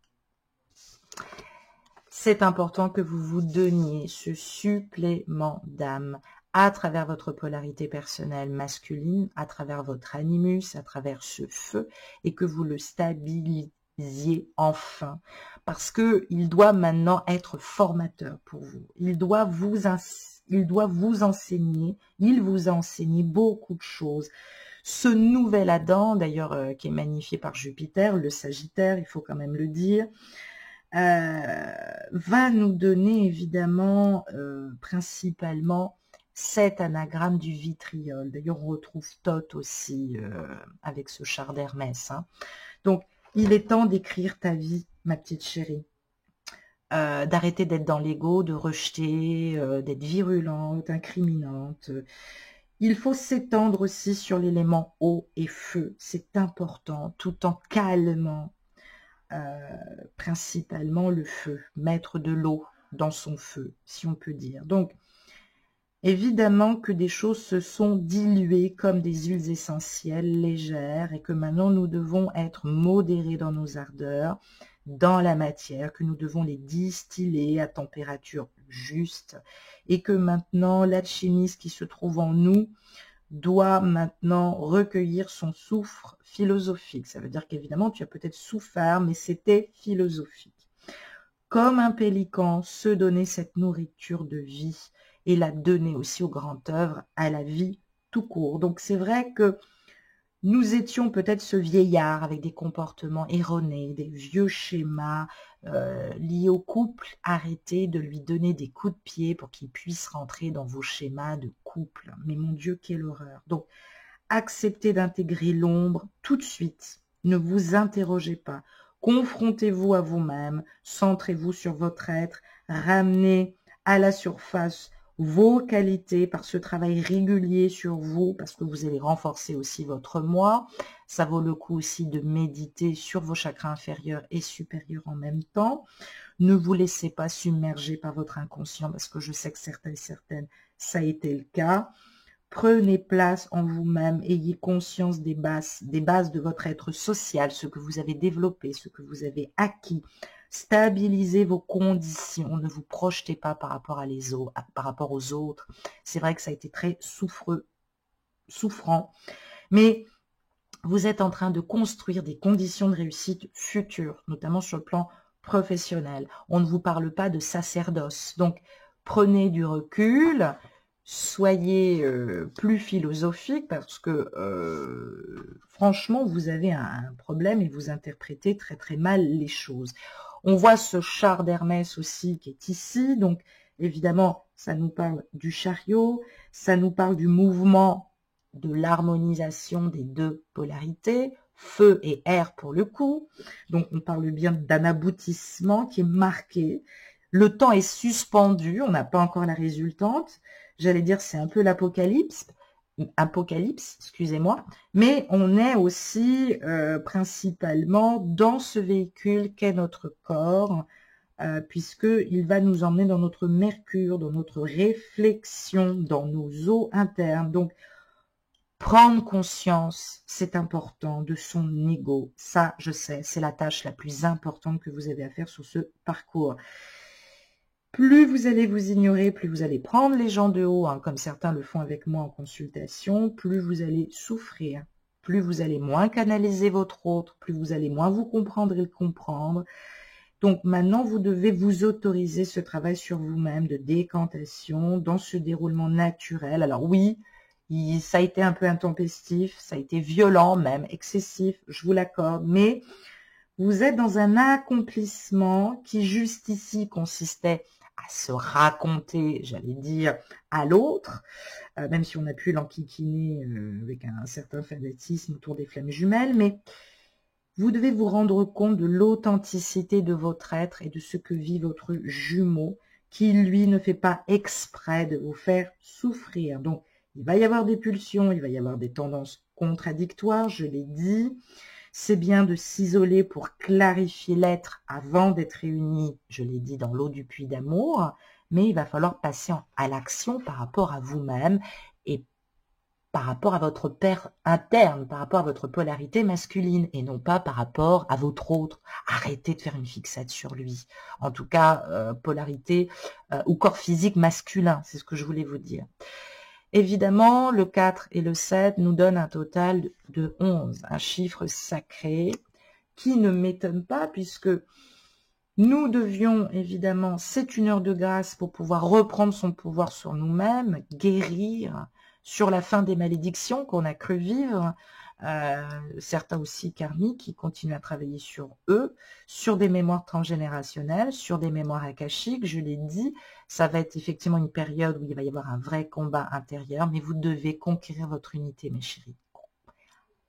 C'est important que vous vous donniez ce supplément d'âme à travers votre polarité personnelle masculine, à travers votre animus, à travers ce feu, et que vous le stabilisiez enfin. Parce que il doit maintenant être formateur pour vous. Il doit vous enseigner, il vous a enseigné beaucoup de choses. Ce nouvel Adam, d'ailleurs, qui est magnifié par Jupiter, le Sagittaire, il faut quand même le dire, va nous donner évidemment principalement cet anagramme du vitriol. D'ailleurs, on retrouve Thoth aussi avec ce char d'Hermès. Hein. Donc, il est temps d'écrire ta vie, ma petite chérie. D'arrêter d'être dans l'ego, de rejeter, d'être virulente, incriminante. Il faut s'étendre aussi sur l'élément eau et feu. C'est important, tout en calmant principalement le feu, mettre de l'eau dans son feu, si on peut dire. Donc, évidemment que des choses se sont diluées comme des huiles essentielles légères et que maintenant nous devons être modérés dans nos ardeurs, dans la matière, que nous devons les distiller à température juste et que maintenant l'alchimiste qui se trouve en nous doit maintenant recueillir son soufre philosophique. Ça veut dire qu'évidemment, tu as peut-être souffert, mais c'était philosophique. Comme un pélican, se donner cette nourriture de vie et la donner aussi aux grandes œuvres, à la vie tout court. Donc c'est vrai que nous étions peut-être ce vieillard avec des comportements erronés, des vieux schémas liés au couple. Arrêtez de lui donner des coups de pied pour qu'il puisse rentrer dans vos schémas de couple. Mais mon Dieu, quelle horreur. Donc, acceptez d'intégrer l'ombre tout de suite. Ne vous interrogez pas. Confrontez-vous à vous-même. Centrez-vous sur votre être. Ramenez à la surface vos qualités par ce travail régulier sur vous, parce que vous allez renforcer aussi votre moi. Ça vaut le coup aussi de méditer sur vos chakras inférieurs et supérieurs en même temps. Ne vous laissez pas submerger par votre inconscient, parce que je sais que certains et certaines, ça a été le cas. Prenez place en vous-même, ayez conscience des bases de votre être social, ce que vous avez développé, ce que vous avez acquis. Stabilisez vos conditions, ne vous projetez pas par rapport aux autres. C'est vrai que ça a été très souffrant, mais vous êtes en train de construire des conditions de réussite futures, notamment sur le plan professionnel. On ne vous parle pas de sacerdoce, donc prenez du recul, soyez plus philosophique parce que franchement, vous avez un problème et vous interprétez très très mal les choses. On voit ce char d'Hermès aussi qui est ici, donc évidemment, ça nous parle du chariot, ça nous parle du mouvement de l'harmonisation des deux polarités, feu et air pour le coup. Donc on parle bien d'un aboutissement qui est marqué. Le temps est suspendu, on n'a pas encore la résultante. J'allais dire c'est un peu l'apocalypse, excusez-moi, mais on est aussi principalement dans ce véhicule qu'est notre corps, puisqu'il va nous emmener dans notre mercure, dans notre réflexion, dans nos eaux internes. Donc, prendre conscience, c'est important, de son ego. Ça, je sais, c'est la tâche la plus importante que vous avez à faire sur ce parcours. Plus vous allez vous ignorer, plus vous allez prendre les gens de haut, hein, comme certains le font avec moi en consultation, plus vous allez souffrir, plus vous allez moins canaliser votre autre, plus vous allez moins vous comprendre et le comprendre. Donc maintenant, vous devez vous autoriser ce travail sur vous-même de décantation dans ce déroulement naturel. Alors oui, ça a été un peu intempestif, ça a été violent même, excessif, je vous l'accorde, mais vous êtes dans un accomplissement qui juste ici consistait à se raconter, j'allais dire, à l'autre, même si on a pu l'enquiquiner avec un certain fanatisme autour des flammes jumelles, mais vous devez vous rendre compte de l'authenticité de votre être et de ce que vit votre jumeau, qui lui ne fait pas exprès de vous faire souffrir. Donc, il va y avoir des pulsions, il va y avoir des tendances contradictoires, je l'ai dit. C'est bien de s'isoler pour clarifier l'être avant d'être réunis, je l'ai dit, dans l'eau du puits d'amour, mais il va falloir passer à l'action par rapport à vous-même et par rapport à votre père interne, par rapport à votre polarité masculine et non pas par rapport à votre autre. Arrêtez de faire une fixette sur lui. En tout cas, polarité ou corps physique masculin, c'est ce que je voulais vous dire. Évidemment, le 4 et le 7 nous donnent un total de 11, un chiffre sacré qui ne m'étonne pas puisque nous devions évidemment, c'est une heure de grâce pour pouvoir reprendre son pouvoir sur nous-mêmes, guérir sur la fin des malédictions qu'on a cru vivre, certains aussi karmiques qui continuent à travailler sur eux, sur des mémoires transgénérationnelles, sur des mémoires akashiques, je l'ai dit, ça va être effectivement une période où il va y avoir un vrai combat intérieur, mais vous devez conquérir votre unité, mes chéris.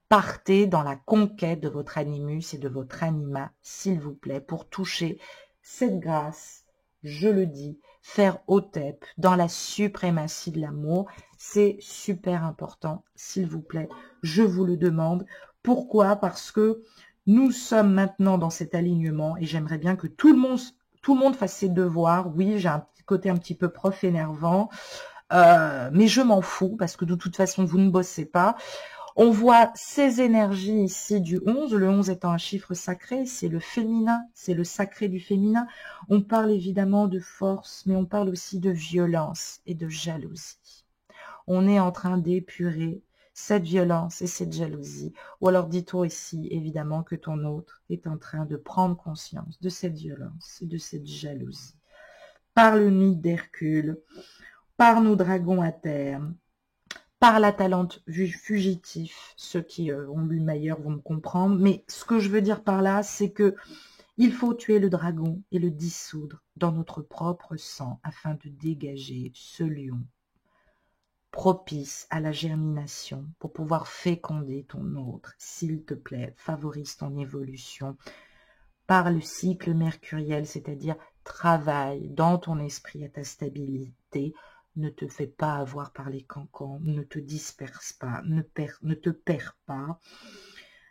Partez dans la conquête de votre animus et de votre anima, s'il vous plaît, pour toucher cette grâce, je le dis, faire Hotep dans la suprématie de l'amour. C'est super important, s'il vous plaît, je vous le demande. Pourquoi? Parce que nous sommes maintenant dans cet alignement et j'aimerais bien que tout le monde fasse ses devoirs. Oui, j'ai un petit côté un petit peu prof énervant, mais je m'en fous parce que de toute façon, vous ne bossez pas. On voit ces énergies ici du 11, le 11 étant un chiffre sacré, c'est le féminin, c'est le sacré du féminin. On parle évidemment de force, mais on parle aussi de violence et de jalousie. On est en train d'épurer cette violence et cette jalousie. Ou alors dis-toi ici, évidemment, que ton autre est en train de prendre conscience de cette violence et de cette jalousie. Par le nid d'Hercule, par nos dragons à terre, par la talente fugitif, ceux qui ont lu Meilleur vont me comprendre, mais ce que je veux dire par là, c'est que il faut tuer le dragon et le dissoudre dans notre propre sang afin de dégager ce lion propice à la germination pour pouvoir féconder ton autre. S'il te plaît, favorise ton évolution par le cycle mercuriel, c'est-à-dire travaille dans ton esprit à ta stabilité. Ne te fais pas avoir par les cancans, ne te disperse pas, ne te perds pas.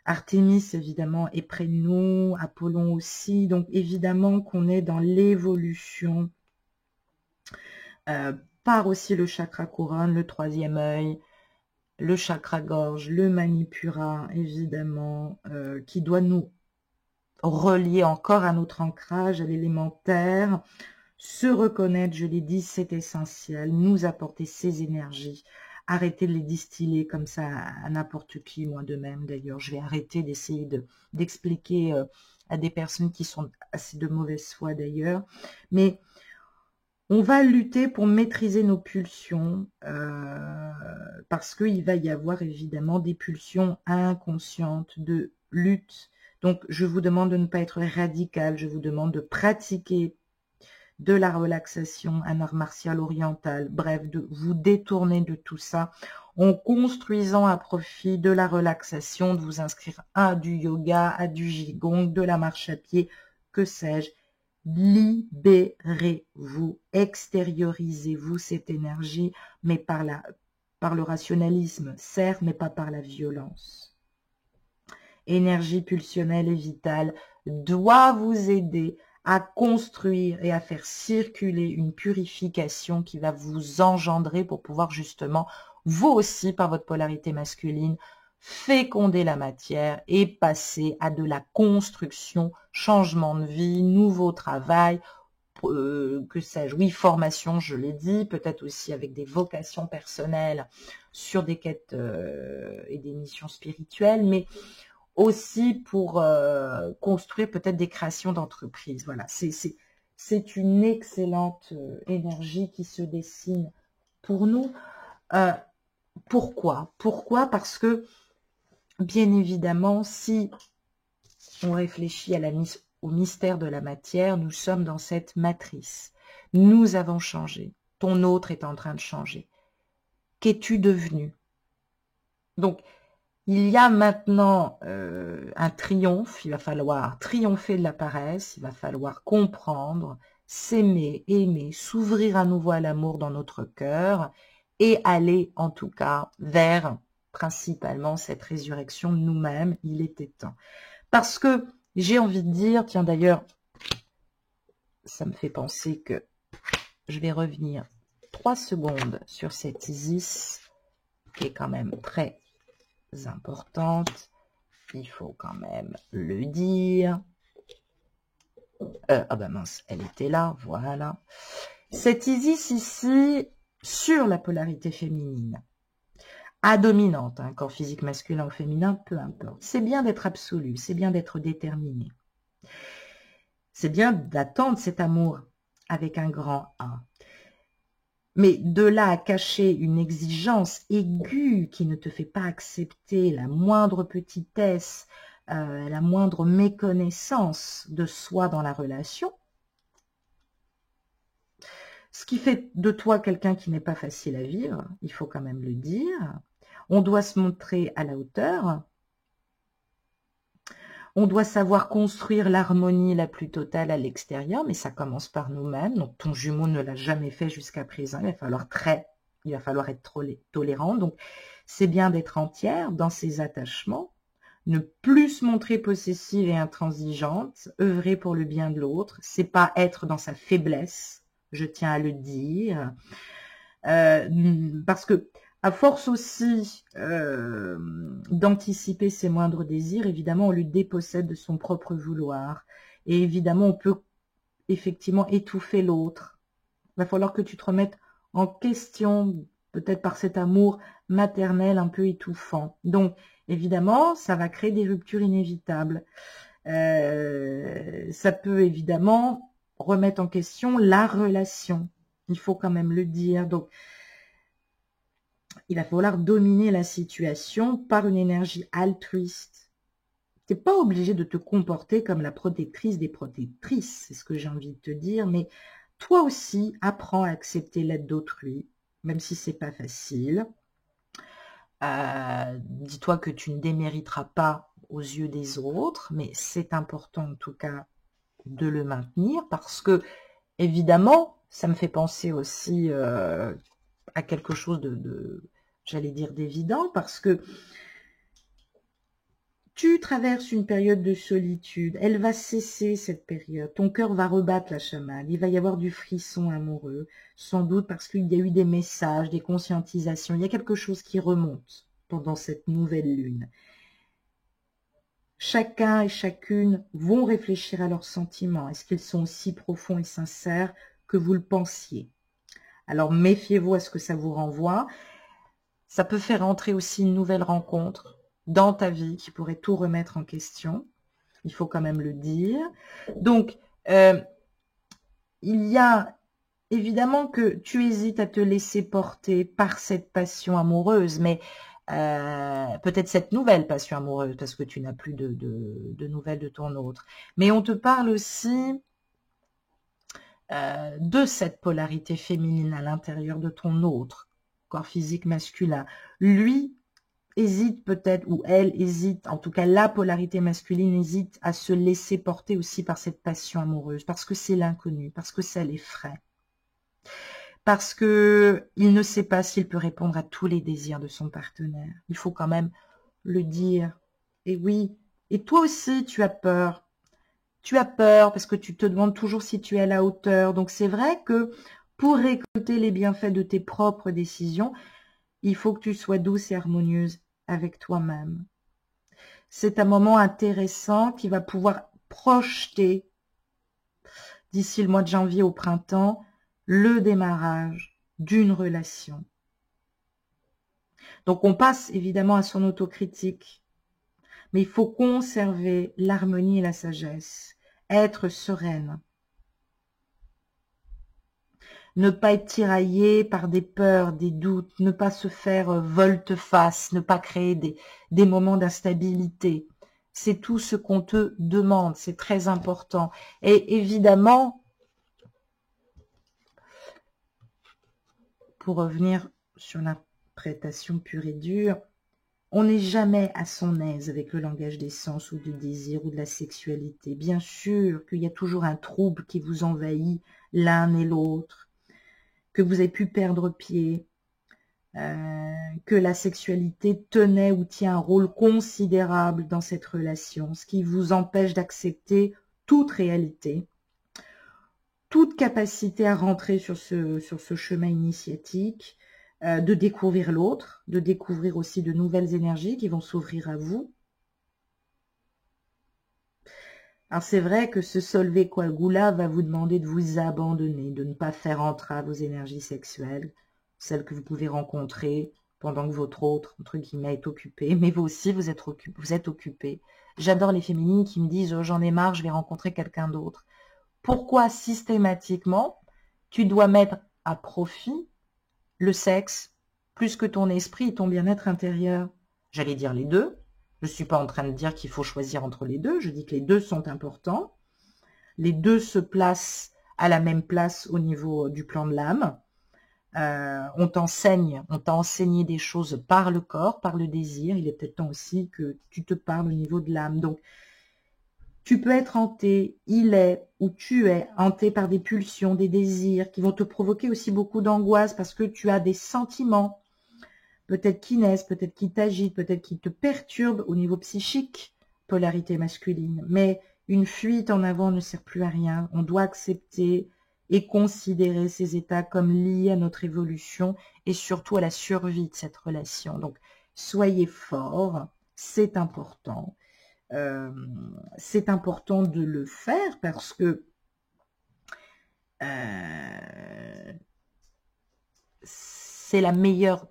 Artémis, évidemment, est près de nous, Apollon aussi, donc évidemment qu'on est dans l'évolution par aussi le chakra couronne, le troisième œil, le chakra gorge, le manipura, évidemment, qui doit nous relier encore à notre ancrage, à l'élémentaire. Se reconnaître, je l'ai dit, c'est essentiel. Nous apporter ces énergies. Arrêter de les distiller comme ça à n'importe qui, moi de même d'ailleurs. Je vais arrêter d'essayer d'expliquer à des personnes qui sont assez de mauvaise foi d'ailleurs. Mais on va lutter pour maîtriser nos pulsions parce qu'il va y avoir évidemment des pulsions inconscientes de lutte. Donc, je vous demande de ne pas être radical. Je vous demande de pratiquer de la relaxation, un art martial oriental, bref, de vous détourner de tout ça en construisant à profit de la relaxation, de vous inscrire à du yoga, à du qigong, de la marche à pied, que sais-je. Libérez-vous, extériorisez-vous cette énergie, mais par le rationalisme, certes, mais pas par la violence. Énergie pulsionnelle et vitale doit vous aider à construire et à faire circuler une purification qui va vous engendrer pour pouvoir justement, vous aussi, par votre polarité masculine, féconder la matière et passer à de la construction, changement de vie, nouveau travail, que sais-je, oui, formation, je l'ai dit, peut-être aussi avec des vocations personnelles sur des quêtes et des missions spirituelles, mais aussi pour construire peut-être des créations d'entreprise. Voilà, c'est une excellente énergie qui se dessine pour nous. Pourquoi? Parce que, bien évidemment, si on réfléchit au mystère de la matière, nous sommes dans cette matrice. Nous avons changé. Ton autre est en train de changer. Qu'es-tu devenu? Donc, il y a maintenant un triomphe, il va falloir triompher de la paresse, il va falloir comprendre, s'aimer, aimer, s'ouvrir à nouveau à l'amour dans notre cœur et aller en tout cas vers principalement cette résurrection de nous-mêmes, il était temps. Parce que j'ai envie de dire, tiens d'ailleurs, ça me fait penser que je vais revenir 3 secondes sur cette Isis qui est quand même très importante, il faut quand même le dire. Ah ben mince, elle était là, voilà. Cette Isis ici, sur la polarité féminine, à dominante, hein, corps physique masculin ou féminin, peu importe. C'est bien d'être absolu, c'est bien d'être déterminé. C'est bien d'attendre cet amour avec un grand A. Mais de là à cacher une exigence aiguë qui ne te fait pas accepter la moindre petitesse, la moindre méconnaissance de soi dans la relation, ce qui fait de toi quelqu'un qui n'est pas facile à vivre, il faut quand même le dire. On doit se montrer à la hauteur. On doit savoir construire l'harmonie la plus totale à l'extérieur, mais ça commence par nous-mêmes. Donc ton jumeau ne l'a jamais fait jusqu'à présent. Il va falloir être tolérant. Donc c'est bien d'être entière dans ses attachements, ne plus se montrer possessive et intransigeante, œuvrer pour le bien de l'autre. C'est pas être dans sa faiblesse, je tiens à le dire, parce que à force aussi d'anticiper ses moindres désirs, évidemment, on lui dépossède de son propre vouloir. Et évidemment, on peut effectivement étouffer l'autre. Il va falloir que tu te remettes en question, peut-être par cet amour maternel un peu étouffant. Donc, évidemment, ça va créer des ruptures inévitables. Ça peut évidemment remettre en question la relation. Il faut quand même le dire. Donc, il va falloir dominer la situation par une énergie altruiste. Tu n'es pas obligé de te comporter comme la protectrice des protectrices, c'est ce que j'ai envie de te dire, mais toi aussi, apprends à accepter l'aide d'autrui, même si c'est pas facile. Dis-toi que tu ne démériteras pas aux yeux des autres, mais c'est important en tout cas de le maintenir parce que, évidemment, ça me fait penser aussi à quelque chose j'allais dire d'évident, parce que tu traverses une période de solitude, elle va cesser cette période, ton cœur va rebattre la chamade, il va y avoir du frisson amoureux, sans doute parce qu'il y a eu des messages, des conscientisations, il y a quelque chose qui remonte pendant cette nouvelle lune. Chacun et chacune vont réfléchir à leurs sentiments, est-ce qu'ils sont aussi profonds et sincères que vous le pensiez? Alors méfiez-vous à ce que ça vous renvoie. Ça peut faire entrer aussi une nouvelle rencontre dans ta vie qui pourrait tout remettre en question. Il faut quand même le dire. Donc, il y a évidemment que tu hésites à te laisser porter par cette passion amoureuse, mais peut-être cette nouvelle passion amoureuse, parce que tu n'as plus de nouvelles de ton autre. Mais on te parle aussi de cette polarité féminine à l'intérieur de ton autre, corps physique masculin. Lui hésite peut-être, ou elle hésite, en tout cas la polarité masculine hésite à se laisser porter aussi par cette passion amoureuse, parce que c'est l'inconnu, parce que ça l'effraie, parce que il ne sait pas s'il peut répondre à tous les désirs de son partenaire. Il faut quand même le dire. Et oui, et toi aussi tu as peur. Tu as peur parce que tu te demandes toujours si tu es à la hauteur. Donc c'est vrai que pour récolter les bienfaits de tes propres décisions, il faut que tu sois douce et harmonieuse avec toi-même. C'est un moment intéressant qui va pouvoir projeter, d'ici le mois de janvier au printemps, le démarrage d'une relation. Donc on passe évidemment à son autocritique, mais il faut conserver l'harmonie et la sagesse, être sereine. Ne pas être tiraillé par des peurs, des doutes, ne pas se faire volte-face, ne pas créer des moments d'instabilité. C'est tout ce qu'on te demande, c'est très important. Et évidemment, pour revenir sur l'interprétation pure et dure, on n'est jamais à son aise avec le langage des sens ou du désir ou de la sexualité. Bien sûr qu'il y a toujours un trouble qui vous envahit l'un et l'autre, que vous avez pu perdre pied, que la sexualité tenait ou tient un rôle considérable dans cette relation, ce qui vous empêche d'accepter toute réalité, toute capacité à rentrer sur ce chemin initiatique, de découvrir l'autre, de découvrir aussi de nouvelles énergies qui vont s'ouvrir à vous. Alors c'est vrai que ce Solveig Coagula va vous demander de vous abandonner, de ne pas faire entrave aux énergies sexuelles, celles que vous pouvez rencontrer pendant que votre autre, entre guillemets, est occupé, mais vous aussi vous êtes occupé. J'adore les féminines qui me disent oh, j'en ai marre, je vais rencontrer quelqu'un d'autre. Pourquoi systématiquement tu dois mettre à profit le sexe, plus que ton esprit et ton bien-être intérieur? J'allais dire les deux. Je ne suis pas en train de dire qu'il faut choisir entre les deux. Je dis que les deux sont importants. Les deux se placent à la même place au niveau du plan de l'âme. On t'a enseigné des choses par le corps, par le désir. Il est peut-être temps aussi que tu te parles au niveau de l'âme. Donc, tu peux être hanté, il est, ou tu es hanté par des pulsions, des désirs qui vont te provoquer aussi beaucoup d'angoisse parce que tu as des sentiments, peut-être qui naissent, peut-être qui t'agitent, peut-être qui te perturbent au niveau psychique, polarité masculine. Mais une fuite en avant ne sert plus à rien. On doit accepter et considérer ces états comme liés à notre évolution et surtout à la survie de cette relation. Donc, soyez forts, c'est important. C'est important de le faire parce que c'est la meilleure,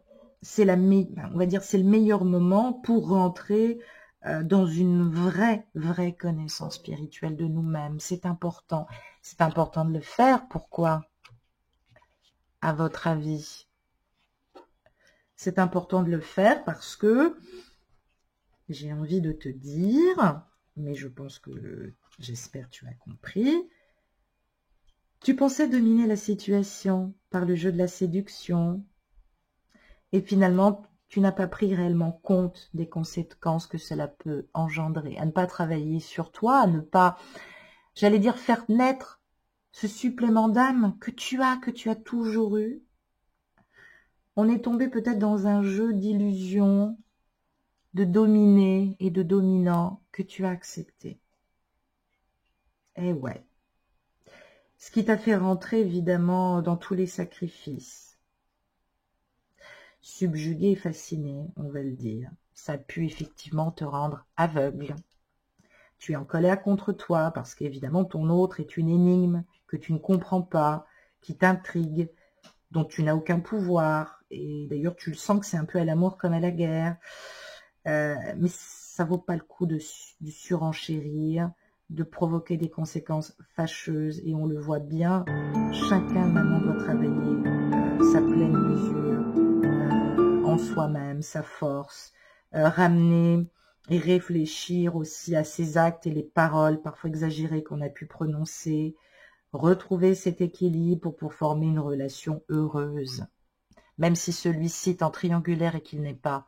on va dire, c'est le meilleur moment pour rentrer dans une vraie connaissance spirituelle de nous-mêmes. C'est important de le faire. Pourquoi, à votre avis? C'est important de le faire parce que j'ai envie de te dire, mais je pense que, j'espère que tu as compris, tu pensais dominer la situation par le jeu de la séduction et finalement, tu n'as pas pris réellement compte des conséquences que cela peut engendrer, à ne pas travailler sur toi, à ne pas, j'allais dire, faire naître ce supplément d'âme que tu as toujours eu. On est tombé peut-être dans un jeu d'illusion, de dominé et de dominant que tu as accepté. Eh ouais. Ce qui t'a fait rentrer évidemment dans tous les sacrifices. Subjugué et fasciné, on va le dire. Ça a pu effectivement te rendre aveugle. Tu es en colère contre toi parce qu'évidemment ton autre est une énigme que tu ne comprends pas, qui t'intrigue, dont tu n'as aucun pouvoir. Et d'ailleurs tu le sens que c'est un peu à l'amour comme à la guerre. Mais ça vaut pas le coup de surenchérir, de provoquer des conséquences fâcheuses. Et on le voit bien, chacun maintenant doit travailler sa pleine mesure en soi-même, sa force, ramener et réfléchir aussi à ses actes et les paroles parfois exagérées qu'on a pu prononcer, retrouver cet équilibre pour former une relation heureuse. Même si celui-ci est en triangulaire et qu'il n'est pas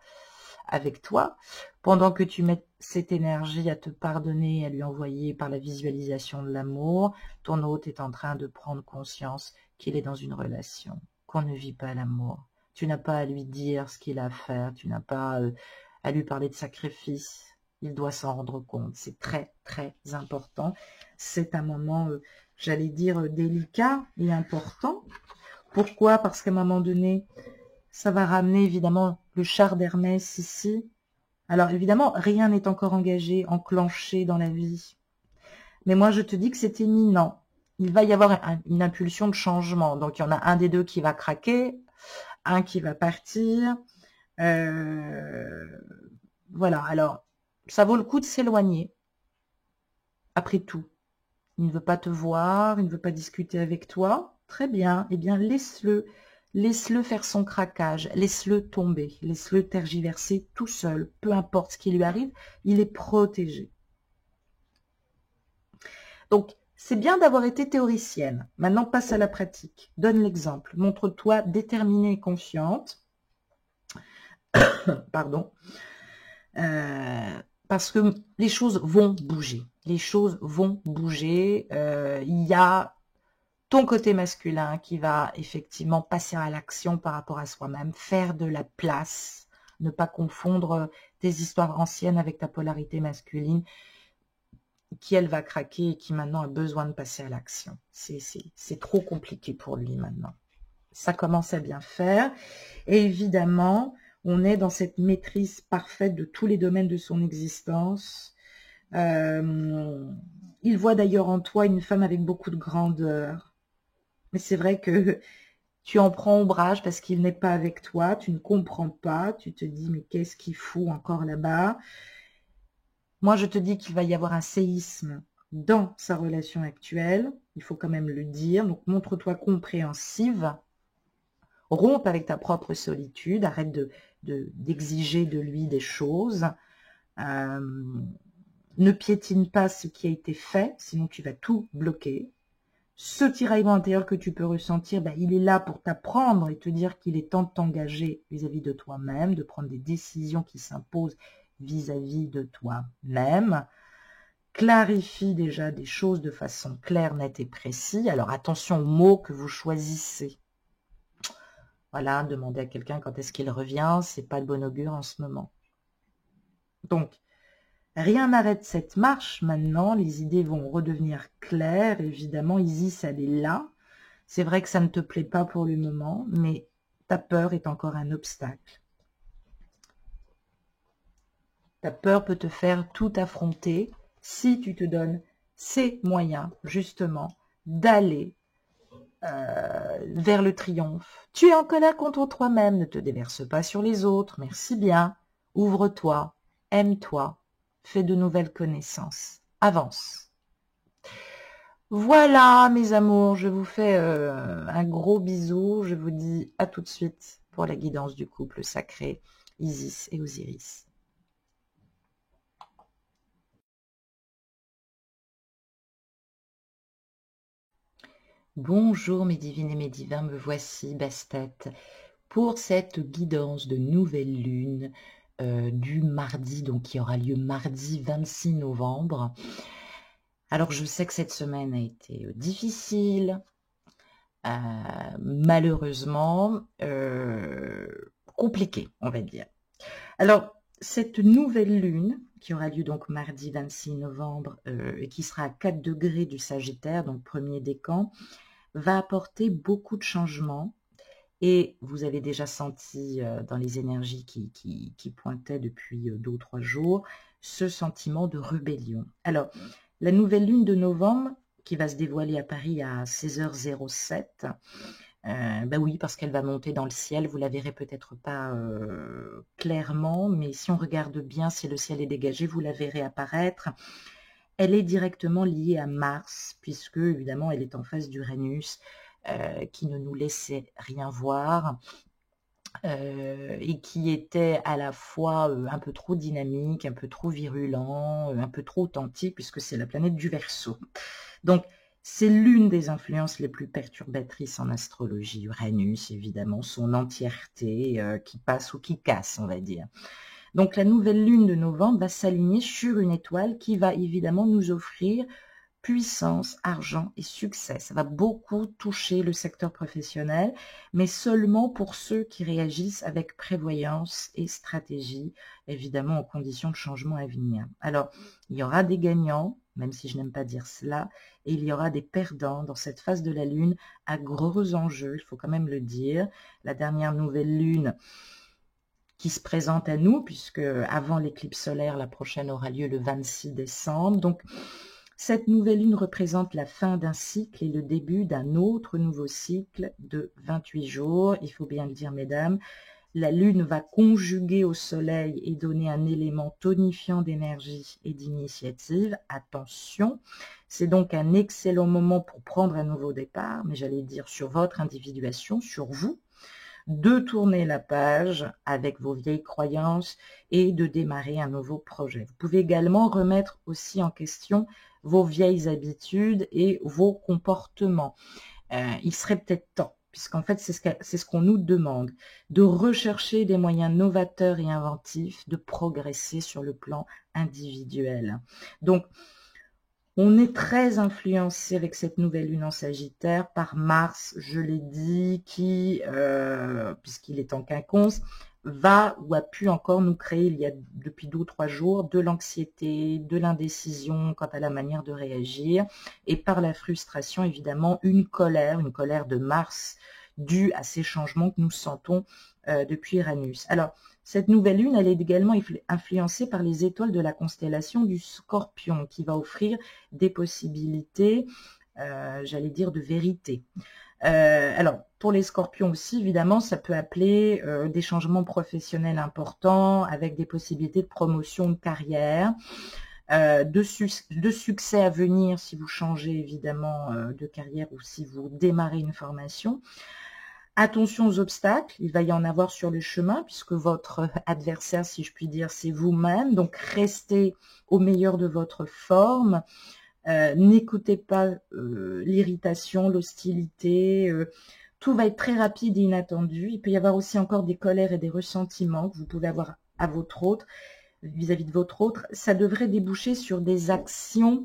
avec toi, pendant que tu mets cette énergie à te pardonner et à lui envoyer par la visualisation de l'amour, ton hôte est en train de prendre conscience qu'il est dans une relation, qu'on ne vit pas l'amour. Tu n'as pas à lui dire ce qu'il a à faire, tu n'as pas à lui parler de sacrifice. Il doit s'en rendre compte. C'est très important. C'est un moment, j'allais dire, délicat et important. Pourquoi? Parce qu'à un moment donné, ça va ramener évidemment le char d'Hermès ici. Alors évidemment, rien n'est encore engagé, enclenché dans la vie. Mais moi, je te dis que c'est imminent. Il va y avoir une impulsion de changement. Donc, il y en a un des deux qui va craquer, un qui va partir. Voilà, alors, ça vaut le coup de s'éloigner. Après tout, il ne veut pas te voir, il ne veut pas discuter avec toi. Très bien, eh bien, laisse-le. Laisse-le faire son craquage, laisse-le tomber, laisse-le tergiverser tout seul. Peu importe ce qui lui arrive, il est protégé. Donc, c'est bien d'avoir été théoricienne. Maintenant, passe à la pratique. Donne l'exemple. Montre-toi déterminée et confiante. Pardon. Parce que les choses vont bouger. Les choses vont bouger. Il y a ton côté masculin qui va effectivement passer à l'action par rapport à soi-même, faire de la place, ne pas confondre tes histoires anciennes avec ta polarité masculine, qui elle va craquer et qui maintenant a besoin de passer à l'action. C'est trop compliqué pour lui maintenant. Ça commence à bien faire. Et évidemment, on est dans cette maîtrise parfaite de tous les domaines de son existence. Il voit d'ailleurs en toi une femme avec beaucoup de grandeur. Mais c'est vrai que tu en prends ombrage parce qu'il n'est pas avec toi, tu ne comprends pas, tu te dis mais qu'est-ce qu'il fout encore là-bas? Moi je te dis qu'il va y avoir un séisme dans sa relation actuelle, il faut quand même le dire, donc montre-toi compréhensive, Rompe avec ta propre solitude, arrête d'exiger de lui des choses. Ne piétine pas ce qui a été fait, sinon tu vas tout bloquer. Ce tiraillement intérieur que tu peux ressentir, il est là pour t'apprendre et te dire qu'il est temps de t'engager vis-à-vis de toi-même, de prendre des décisions qui s'imposent vis-à-vis de toi-même. Clarifie déjà des choses de façon claire, nette et précise. Alors attention aux mots que vous choisissez. Voilà, demandez à quelqu'un quand est-ce qu'il revient, c'est pas de bon augure en ce moment. Donc, rien n'arrête cette marche maintenant, les idées vont redevenir claires, évidemment, Isis, elle est là. C'est vrai que ça ne te plaît pas pour le moment, mais ta peur est encore un obstacle. Ta peur peut te faire tout affronter si tu te donnes ces moyens, justement, d'aller vers le triomphe. Tu es en colère contre toi-même, ne te déverse pas sur les autres, merci bien. Ouvre-toi, aime-toi, fais de nouvelles connaissances, avance. Voilà mes amours, je vous fais un gros bisou, je vous dis à tout de suite pour la guidance du couple sacré, Isis et Osiris. Bonjour mes divines et mes divins, me voici Bastet pour cette guidance de nouvelle lune du mardi, donc qui aura lieu mardi 26 novembre. Alors je sais que cette semaine a été difficile, malheureusement compliquée, on va dire. Alors cette nouvelle lune qui aura lieu donc mardi 26 novembre et qui sera à 4 degrés du Sagittaire, donc premier décan, va apporter beaucoup de changements. Et vous avez déjà senti dans les énergies qui pointaient depuis 2 ou 3 jours, ce sentiment de rébellion. Alors, la nouvelle lune de novembre, qui va se dévoiler à Paris à 16h07, oui, parce qu'elle va monter dans le ciel, vous la verrez peut-être pas clairement, mais si on regarde bien, si le ciel est dégagé, vous la verrez apparaître. Elle est directement liée à Mars, puisque évidemment elle est en face d'Uranus, qui ne nous laissait rien voir et qui était à la fois un peu trop dynamique, un peu trop virulent, un peu trop authentique, puisque c'est la planète du Verseau. Donc, c'est l'une des influences les plus perturbatrices en astrologie. Uranus, évidemment, son entièreté qui passe ou qui casse, on va dire. Donc, la nouvelle lune de novembre va s'aligner sur une étoile qui va évidemment nous offrir puissance, argent et succès. Ça va beaucoup toucher le secteur professionnel, mais seulement pour ceux qui réagissent avec prévoyance et stratégie, évidemment en condition de changement à venir. Alors, il y aura des gagnants, même si je n'aime pas dire cela, et il y aura des perdants dans cette phase de la Lune à gros enjeux, il faut quand même le dire. La dernière nouvelle Lune qui se présente à nous, puisque avant l'éclipse solaire, la prochaine aura lieu le 26 décembre. Donc, cette nouvelle lune représente la fin d'un cycle et le début d'un autre nouveau cycle de 28 jours. Il faut bien le dire, mesdames, la lune va conjuguer au soleil et donner un élément tonifiant d'énergie et d'initiative. Attention, c'est donc un excellent moment pour prendre un nouveau départ, mais j'allais dire sur votre individuation, sur vous, de tourner la page avec vos vieilles croyances et de démarrer un nouveau projet. Vous pouvez également remettre aussi en question vos vieilles habitudes et vos comportements. Il serait peut-être temps, puisqu'en fait c'est ce qu'on nous demande, de rechercher des moyens novateurs et inventifs de progresser sur le plan individuel. Donc, on est très influencé avec cette nouvelle lune en Sagittaire par Mars, je l'ai dit, qui, puisqu'il est en quinconce, va ou a pu encore nous créer, il y a depuis 2 ou 3 jours, de l'anxiété, de l'indécision quant à la manière de réagir, et par la frustration, évidemment, une colère de Mars, due à ces changements que nous sentons depuis Uranus. Alors, cette nouvelle lune, elle est également influencée par les étoiles de la constellation du Scorpion, qui va offrir des possibilités, j'allais dire, de vérité. Alors, pour les Scorpions aussi, évidemment, ça peut appeler des changements professionnels importants, avec des possibilités de promotion de carrière, de succès à venir si vous changez évidemment de carrière ou si vous démarrez une formation. Attention aux obstacles, il va y en avoir sur le chemin, puisque votre adversaire, si je puis dire, c'est vous-même. Donc, restez au meilleur de votre forme. N'écoutez pas l'irritation, l'hostilité. Tout va être très rapide et inattendu. Il peut y avoir aussi encore des colères et des ressentiments que vous pouvez avoir à votre autre, vis-à-vis de votre autre. Ça devrait déboucher sur des actions,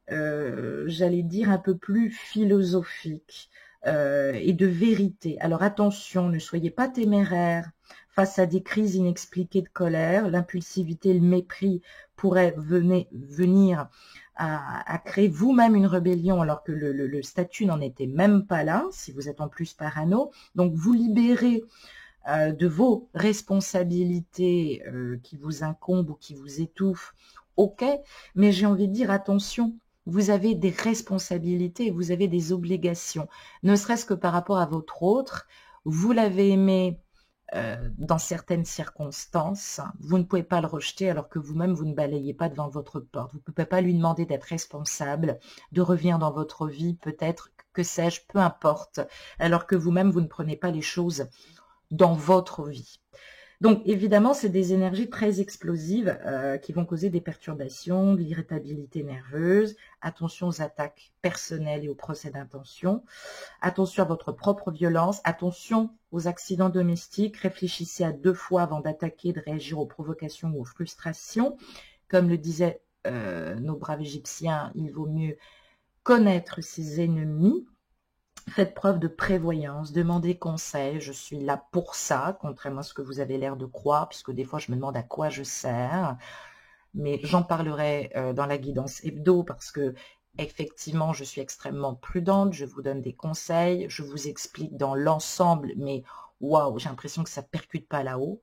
j'allais dire, un peu plus philosophiques et de vérité. Alors attention, ne soyez pas téméraire face à des crises inexpliquées de colère. L'impulsivité, le mépris pourraient venir à créer vous-même une rébellion alors que le statut n'en était même pas là, si vous êtes en plus parano. Donc vous libérez de vos responsabilités qui vous incombent ou qui vous étouffent, ok, mais j'ai envie de dire attention, vous avez des responsabilités, vous avez des obligations, ne serait-ce que par rapport à votre autre, vous l'avez aimé dans certaines circonstances, vous ne pouvez pas le rejeter alors que vous-même, vous ne balayez pas devant votre porte. Vous ne pouvez pas lui demander d'être responsable, de revenir dans votre vie, peut-être, que sais-je, peu importe, alors que vous-même, vous ne prenez pas les choses dans votre vie. Donc, évidemment, c'est des énergies très explosives qui vont causer des perturbations, de l'irritabilité nerveuse. Attention aux attaques personnelles et aux procès d'intention. Attention à votre propre violence. Attention aux accidents domestiques. Réfléchissez à 2 fois avant d'attaquer, de réagir aux provocations ou aux frustrations. Comme le disaient nos braves Égyptiens, il vaut mieux connaître ses ennemis. Faites preuve de prévoyance, demandez conseil, je suis là pour ça, contrairement à ce que vous avez l'air de croire, puisque des fois je me demande à quoi je sers, mais j'en parlerai dans la guidance hebdo, parce que effectivement je suis extrêmement prudente, je vous donne des conseils, je vous explique dans l'ensemble, mais waouh, j'ai l'impression que ça ne percute pas là-haut.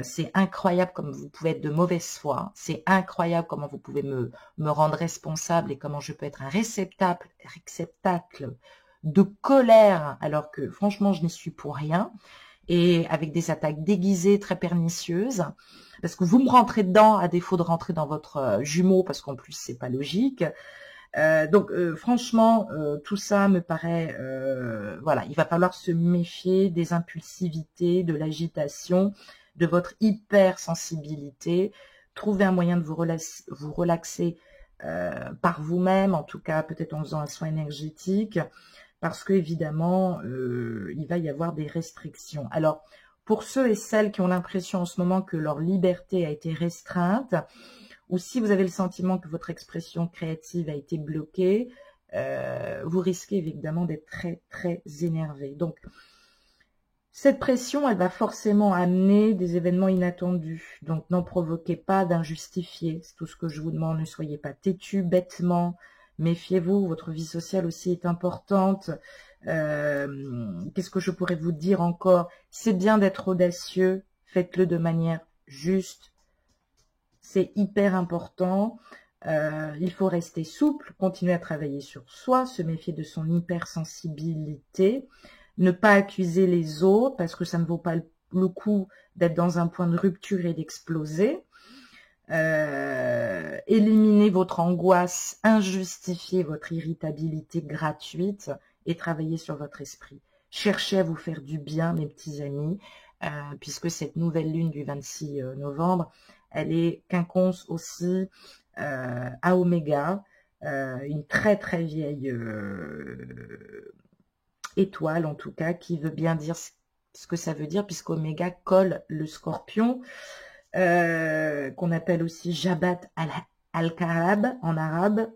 C'est incroyable comme vous pouvez être de mauvaise foi, c'est incroyable comment vous pouvez me rendre responsable et comment je peux être un réceptacle de colère, alors que franchement, je n'y suis pour rien, et avec des attaques déguisées, très pernicieuses, parce que vous me rentrez dedans, à défaut de rentrer dans votre jumeau, parce qu'en plus, c'est pas logique. Donc, franchement, tout ça me paraît, voilà, il va falloir se méfier des impulsivités, de l'agitation, de votre hypersensibilité, trouver un moyen de vous relaxer par vous-même, en tout cas, peut-être en faisant un soin énergétique, parce que évidemment, il va y avoir des restrictions. Alors, pour ceux et celles qui ont l'impression en ce moment que leur liberté a été restreinte, ou si vous avez le sentiment que votre expression créative a été bloquée, vous risquez évidemment d'être très, très énervé. Donc, cette pression, elle va forcément amener des événements inattendus. Donc, n'en provoquez pas d'injustifiés. C'est tout ce que je vous demande. Ne soyez pas têtus, bêtement. Méfiez-vous, votre vie sociale aussi est importante. Qu'est-ce que je pourrais vous dire encore? C'est bien d'être audacieux, faites-le de manière juste. C'est hyper important. Il faut rester souple, continuer à travailler sur soi, se méfier de son hypersensibilité, ne pas accuser les autres parce que ça ne vaut pas le coup d'être dans un point de rupture et d'exploser. Éliminez votre angoisse injustifiée, votre irritabilité gratuite et travaillez sur votre esprit. Cherchez à vous faire du bien, mes petits amis, puisque cette nouvelle lune du 26 novembre, elle est quinconce aussi à Oméga, une très très vieille étoile en tout cas, qui veut bien dire ce que ça veut dire, puisqu'Oméga colle le Scorpion, qu'on appelle aussi Jabhat al-Karab en arabe,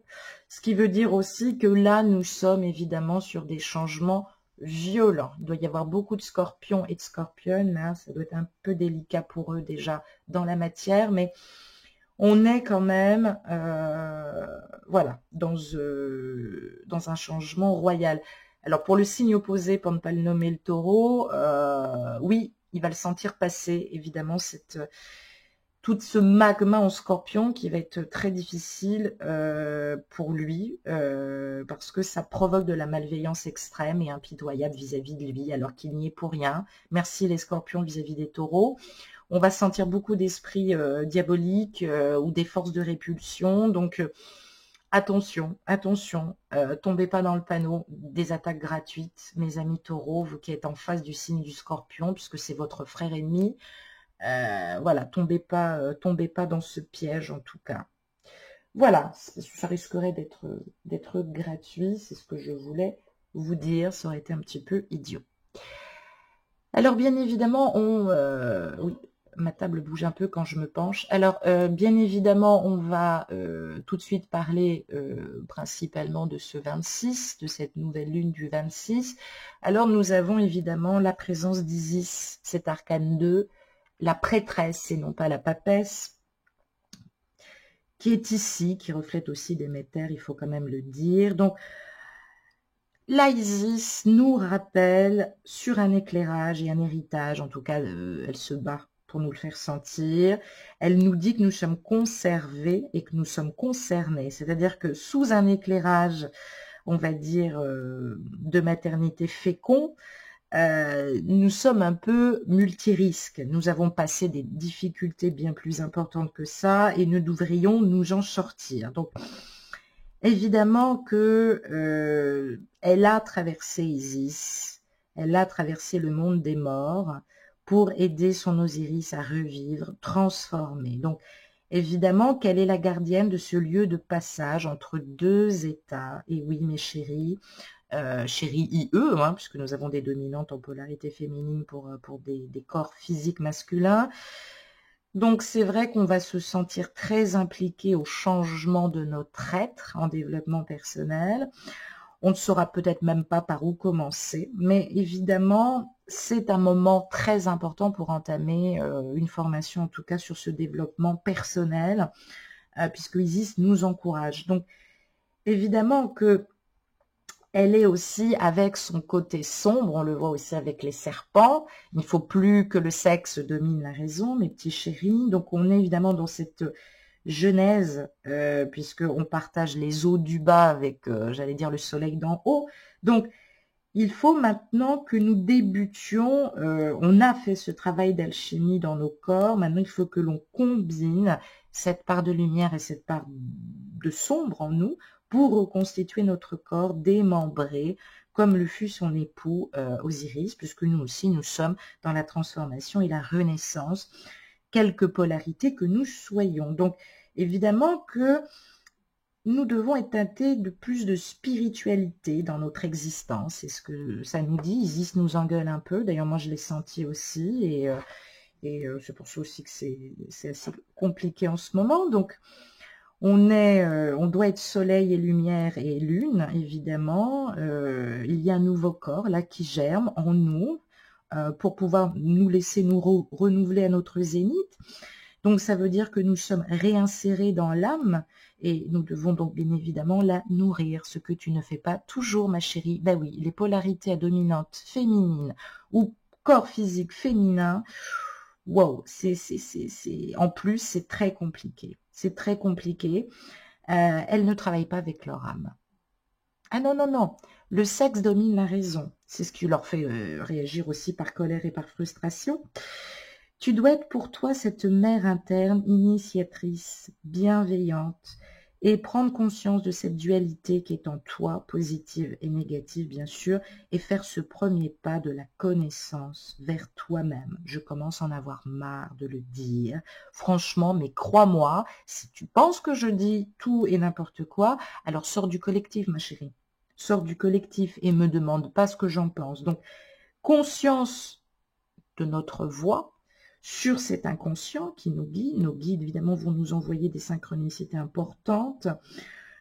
ce qui veut dire aussi que là, nous sommes évidemment sur des changements violents. Il doit y avoir beaucoup de scorpions et de scorpionnes, hein, ça doit être un peu délicat pour eux déjà dans la matière, mais on est quand même voilà, dans un changement royal. Alors pour le signe opposé, pour ne pas le nommer le taureau, oui, il va le sentir passer, évidemment, tout ce magma en scorpion qui va être très difficile pour lui, parce que ça provoque de la malveillance extrême et impitoyable vis-à-vis de lui, alors qu'il n'y est pour rien. Merci les scorpions vis-à-vis des taureaux. On va sentir beaucoup d'esprits diaboliques ou des forces de répulsion, donc Attention, attention, tombez pas dans le panneau des attaques gratuites, mes amis taureaux, vous qui êtes en face du signe du scorpion, puisque c'est votre frère ennemi. Voilà, tombez pas dans ce piège en tout cas. Voilà, ça risquerait d'être gratuit, c'est ce que je voulais vous dire, ça aurait été un petit peu idiot. Alors bien évidemment, oui, ma table bouge un peu quand je me penche. Alors bien évidemment, on va tout de suite parler principalement de ce 26, de cette nouvelle lune du 26. Alors nous avons évidemment la présence d'Isis, cet arcane 2, la prêtresse et non pas la papesse, qui est ici, qui reflète aussi Déméter, il faut quand même le dire. Donc, la Isis nous rappelle sur un éclairage et un héritage, en tout cas, elle se bat pour nous le faire sentir. Elle nous dit que nous sommes conservés et que nous sommes concernés. C'est-à-dire que sous un éclairage, on va dire, de maternité fécond, nous sommes un peu multirisques. Nous avons passé des difficultés bien plus importantes que ça et nous devrions nous en sortir. Donc, évidemment que elle a traversé Isis, elle a traversé le monde des morts pour aider son Osiris à revivre, transformer. Donc, évidemment qu'elle est la gardienne de ce lieu de passage entre deux états. Et oui, mes chéris, chérie IE, hein, puisque nous avons des dominantes en polarité féminine pour des corps physiques masculins. Donc c'est vrai qu'on va se sentir très impliqué au changement de notre être en développement personnel. On ne saura peut-être même pas par où commencer, mais évidemment, c'est un moment très important pour entamer une formation, en tout cas sur ce développement personnel, puisque Isis nous encourage. Donc évidemment que elle est aussi avec son côté sombre, on le voit aussi avec les serpents. Il ne faut plus que le sexe domine la raison, mes petits chéris. Donc on est évidemment dans cette genèse, puisqu'on partage les eaux du bas avec, j'allais dire, le soleil d'en haut. Donc il faut maintenant que nous débutions, on a fait ce travail d'alchimie dans nos corps, maintenant il faut que l'on combine cette part de lumière et cette part de sombre en nous pour reconstituer notre corps démembré, comme le fut son époux Osiris, puisque nous aussi, nous sommes dans la transformation et la renaissance, quelque polarité que nous soyons. Donc, évidemment que nous devons être teintés de plus de spiritualité dans notre existence. C'est ce que ça nous dit. Isis nous engueule un peu. D'ailleurs, moi, je l'ai senti aussi. Et c'est pour ça aussi que c'est assez compliqué en ce moment. Donc, on doit être soleil et lumière et lune, évidemment. Il y a un nouveau corps là qui germe en nous pour pouvoir nous laisser nous renouveler à notre zénith. Donc ça veut dire que nous sommes réinsérés dans l'âme et nous devons donc bien évidemment la nourrir, ce que tu ne fais pas toujours, ma chérie. Ben oui, les polarités à dominante féminine ou corps physique féminin, wow, en plus c'est très compliqué. C'est très compliqué. Elles ne travaillent pas avec leur âme. Ah non, non, non. Le sexe domine la raison. C'est ce qui leur fait réagir aussi par colère et par frustration. Tu dois être pour toi cette mère interne, initiatrice, bienveillante, et prendre conscience de cette dualité qui est en toi, positive et négative bien sûr, et faire ce premier pas de la connaissance vers toi-même. Je commence à en avoir marre de le dire, franchement, mais crois-moi, si tu penses que je dis tout et n'importe quoi, alors sors du collectif, ma chérie. Sors du collectif et me demande pas ce que j'en pense. Donc, conscience de notre voix, sur cet inconscient qui nous guide. Nos guides, évidemment, vont nous envoyer des synchronicités importantes.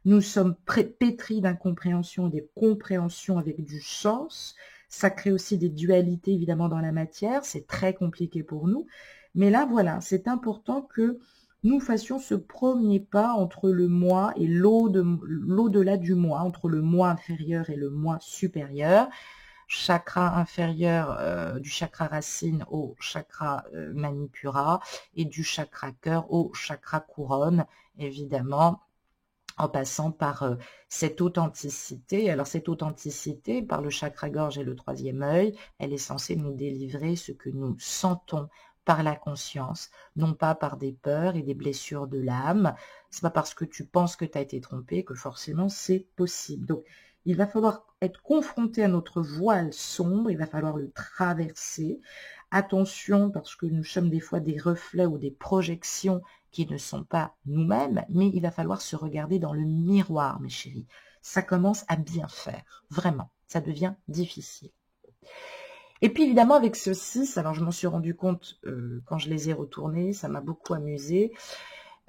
Nous sommes pétris d'incompréhension et des compréhensions avec du sens. Ça crée aussi des dualités, évidemment, dans la matière. C'est très compliqué pour nous. Mais là, voilà, c'est important que nous fassions ce premier pas entre le moi et l'au-delà du moi, entre le moi inférieur et le moi supérieur. Chakra inférieur du chakra racine au chakra manipura et du chakra cœur au chakra couronne, évidemment, en passant par cette authenticité. Alors cette authenticité, par le chakra gorge et le troisième œil, elle est censée nous délivrer ce que nous sentons par la conscience, non pas par des peurs et des blessures de l'âme. C'est pas parce que tu penses que tu as été trompé que forcément c'est possible. Donc, il va falloir être confronté à notre voile sombre, il va falloir le traverser. Attention, parce que nous sommes des fois des reflets ou des projections qui ne sont pas nous-mêmes, mais il va falloir se regarder dans le miroir, mes chéris. Ça commence à bien faire, vraiment. Ça devient difficile. Et puis évidemment avec ce 6, alors je m'en suis rendu compte quand je les ai retournés, ça m'a beaucoup amusé.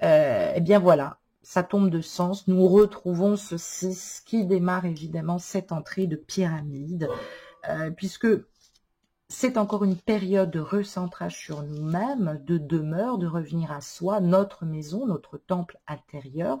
Eh bien voilà, ça tombe de sens. Nous retrouvons ce 6 qui démarre évidemment cette entrée de pyramide, puisque c'est encore une période de recentrage sur nous-mêmes, de demeure, de revenir à soi, notre maison, notre temple intérieur,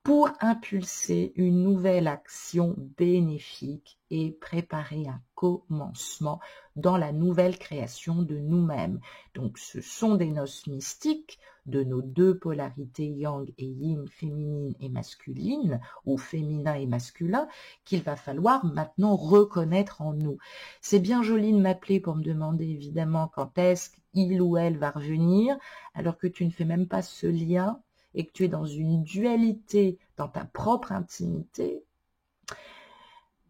pour impulser une nouvelle action bénéfique et préparer un commencement dans la nouvelle création de nous-mêmes. Donc ce sont des noces mystiques de nos deux polarités yang et yin, féminine et masculine, ou féminin et masculin, qu'il va falloir maintenant reconnaître en nous. C'est bien joli de m'appeler pour me demander évidemment quand est-ce qu'il ou elle va revenir, alors que tu ne fais même pas ce lien et que tu es dans une dualité dans ta propre intimité,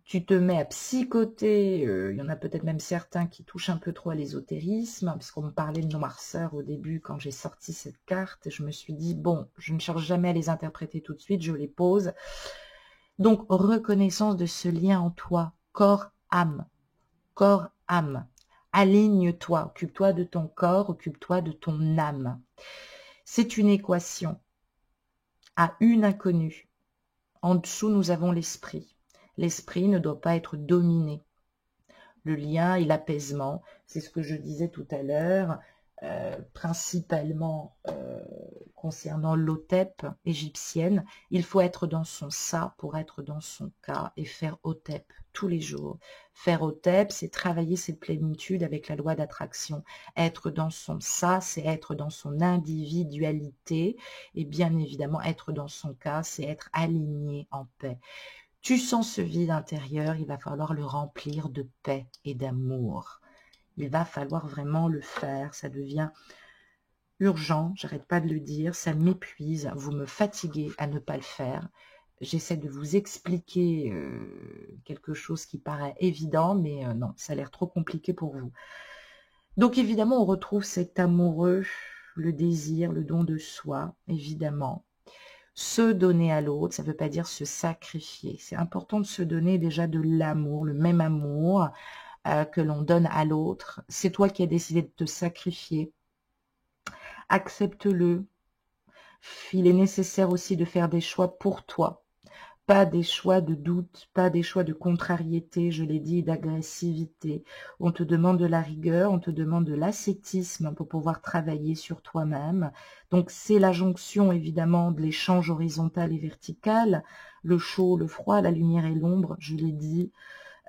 tu te mets à psychoter, il y en a peut-être même certains qui touchent un peu trop à l'ésotérisme, parce qu'on me parlait de noirceur au début quand j'ai sorti cette carte, et je me suis dit, bon, je ne cherche jamais à les interpréter tout de suite, je les pose. Donc, reconnaissance de ce lien en toi, corps-âme, corps-âme. Aligne-toi, occupe-toi de ton corps, occupe-toi de ton âme. C'est une équation à une inconnue. En dessous, nous avons l'esprit. L'esprit ne doit pas être dominé. Le lien et l'apaisement, c'est ce que je disais tout à l'heure, principalement concernant l'Hotep égyptienne. Il faut être dans son ça pour être dans son ka et faire Hotep tous les jours. Faire Hotep, c'est travailler cette plénitude avec la loi d'attraction. Être dans son ça, c'est être dans son individualité. Et bien évidemment, être dans son ka, c'est être aligné en paix. Tu sens ce vide intérieur, il va falloir le remplir de paix et d'amour. Il va falloir vraiment le faire, ça devient urgent, j'arrête pas de le dire, ça m'épuise, vous me fatiguez à ne pas le faire. J'essaie de vous expliquer quelque chose qui paraît évident, mais non, ça a l'air trop compliqué pour vous. Donc évidemment, on retrouve cet amoureux, le désir, le don de soi, évidemment. Se donner à l'autre, ça ne veut pas dire se sacrifier. C'est important de se donner déjà de l'amour, le même amour que l'on donne à l'autre. C'est toi qui as décidé de te sacrifier. Accepte-le. Il est nécessaire aussi de faire des choix pour toi. Pas des choix de doute, pas des choix de contrariété, je l'ai dit, d'agressivité. On te demande de la rigueur, on te demande de l'ascétisme pour pouvoir travailler sur toi-même. Donc c'est la jonction évidemment de l'échange horizontal et vertical, le chaud, le froid, la lumière et l'ombre, je l'ai dit.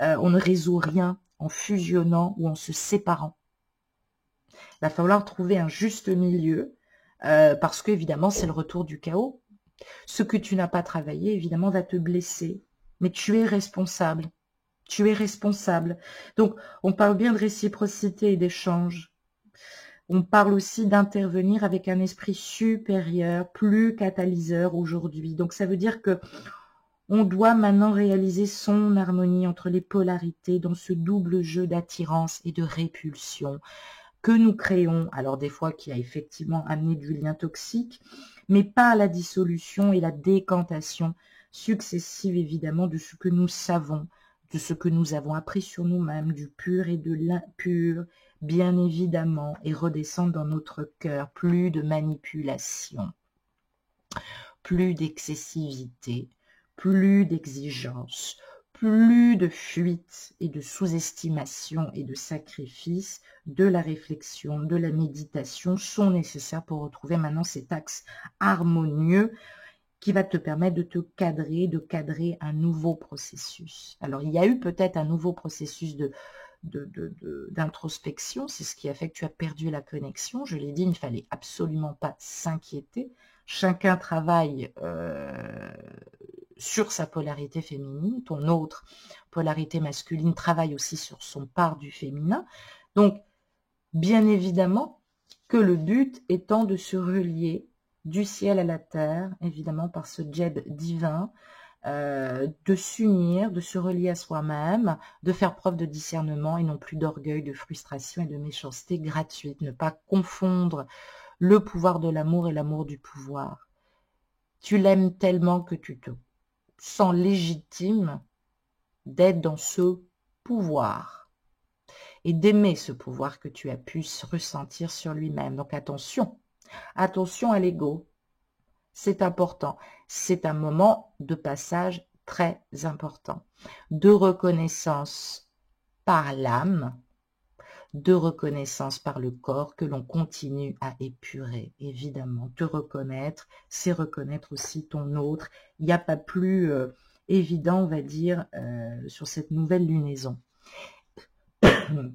On ne résout rien en fusionnant ou en se séparant. Il va falloir trouver un juste milieu parce qu'évidemment c'est le retour du chaos. Ce que tu n'as pas travaillé, évidemment, va te blesser. Mais tu es responsable. Tu es responsable. Donc, on parle bien de réciprocité et d'échange. On parle aussi d'intervenir avec un esprit supérieur, plus catalyseur aujourd'hui. Donc, ça veut dire que on doit maintenant réaliser son harmonie entre les polarités dans ce double jeu d'attirance et de répulsion que nous créons, alors des fois qui a effectivement amené du lien toxique, mais pas la dissolution et la décantation successive évidemment de ce que nous savons, de ce que nous avons appris sur nous-mêmes, du pur et de l'impur, bien évidemment, et redescendre dans notre cœur, plus de manipulation, plus d'excessivité, plus d'exigence, plus de fuite et de sous-estimation et de sacrifice, de la réflexion, de la méditation sont nécessaires pour retrouver maintenant cet axe harmonieux qui va te permettre de te cadrer, de cadrer un nouveau processus. Alors, il y a eu peut-être un nouveau processus d'introspection, c'est ce qui a fait que tu as perdu la connexion. Je l'ai dit, il ne fallait absolument pas s'inquiéter. Chacun travaille sur sa polarité féminine, ton autre polarité masculine travaille aussi sur son part du féminin. Donc, bien évidemment, que le but étant de se relier du ciel à la terre, évidemment par ce djeb divin, de s'unir, de se relier à soi-même, de faire preuve de discernement et non plus d'orgueil, de frustration et de méchanceté gratuite. Ne pas confondre le pouvoir de l'amour et l'amour du pouvoir. Tu l'aimes tellement que tu te sens légitime d'être dans ce pouvoir et d'aimer ce pouvoir que tu as pu ressentir sur lui-même. Donc attention, attention à l'ego. C'est important. C'est un moment de passage très important, de reconnaissance par l'âme, de reconnaissance par le corps que l'on continue à épurer. Évidemment, te reconnaître, c'est reconnaître aussi ton autre. Il n'y a pas plus évident, on va dire, sur cette nouvelle lunaison.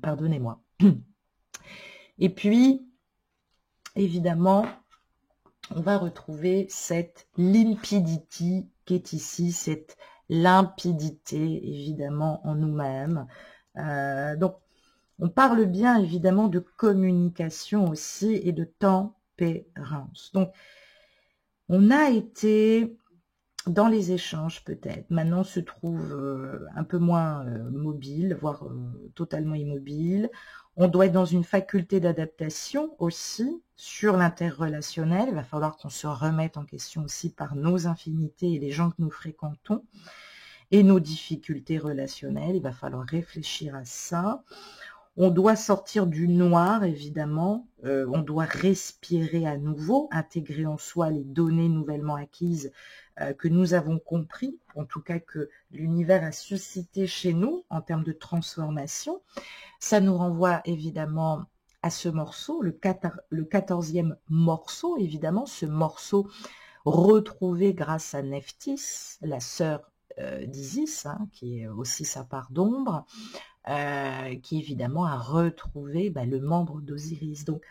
Pardonnez-moi. Et puis, évidemment, on va retrouver cette limpidity qui est ici, cette limpidité, évidemment, en nous-mêmes. Donc, on parle bien, évidemment, de communication aussi et de tempérance. Donc, on a été dans les échanges peut-être. Maintenant, on se trouve un peu moins mobile, voire totalement immobile. On doit être dans une faculté d'adaptation aussi sur l'interrelationnel. Il va falloir qu'on se remette en question aussi par nos infinités et les gens que nous fréquentons et nos difficultés relationnelles. Il va falloir réfléchir à ça. On doit sortir du noir, évidemment. On doit respirer à nouveau, intégrer en soi les données nouvellement acquises que nous avons compris, en tout cas que l'univers a suscité chez nous en termes de transformation. Ça nous renvoie évidemment à ce morceau, le 14e morceau, évidemment, ce morceau retrouvé grâce à Nephthys, la sœur d'Isis, hein, qui est aussi sa part d'ombre, qui évidemment a retrouvé le membre d'Osiris. Donc,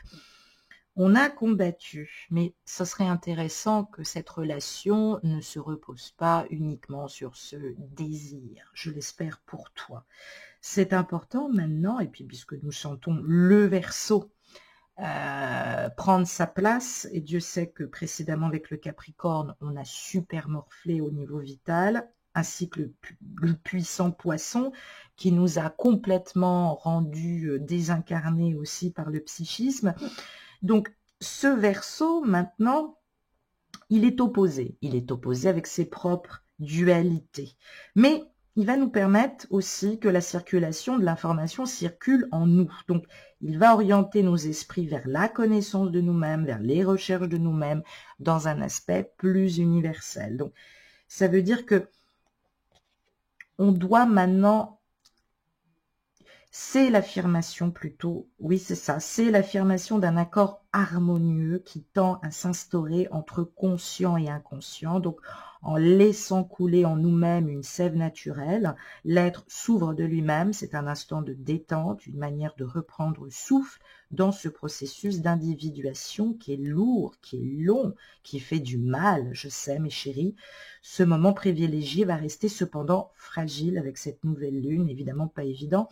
on a combattu, mais ce serait intéressant que cette relation ne se repose pas uniquement sur ce désir. Je l'espère pour toi. C'est important maintenant, et puis puisque nous chantons le Verseau, prendre sa place, et Dieu sait que précédemment avec le Capricorne, on a super morflé au niveau vital, ainsi que le puissant Poisson, qui nous a complètement rendus désincarnés aussi par le psychisme. Donc, ce Verseau, maintenant, il est opposé. Il est opposé avec ses propres dualités. Mais il va nous permettre aussi que la circulation de l'information circule en nous. Donc, il va orienter nos esprits vers la connaissance de nous-mêmes, vers les recherches de nous-mêmes, dans un aspect plus universel. Donc, ça veut dire que on doit maintenant... C'est l'affirmation plutôt, oui c'est ça, c'est l'affirmation d'un accord harmonieux qui tend à s'instaurer entre conscient et inconscient. Donc en laissant couler en nous-mêmes une sève naturelle, l'être s'ouvre de lui-même, c'est un instant de détente, une manière de reprendre souffle dans ce processus d'individuation qui est lourd, qui est long, qui fait du mal, je sais mes chéris. Ce moment privilégié va rester cependant fragile avec cette nouvelle lune, évidemment pas évident.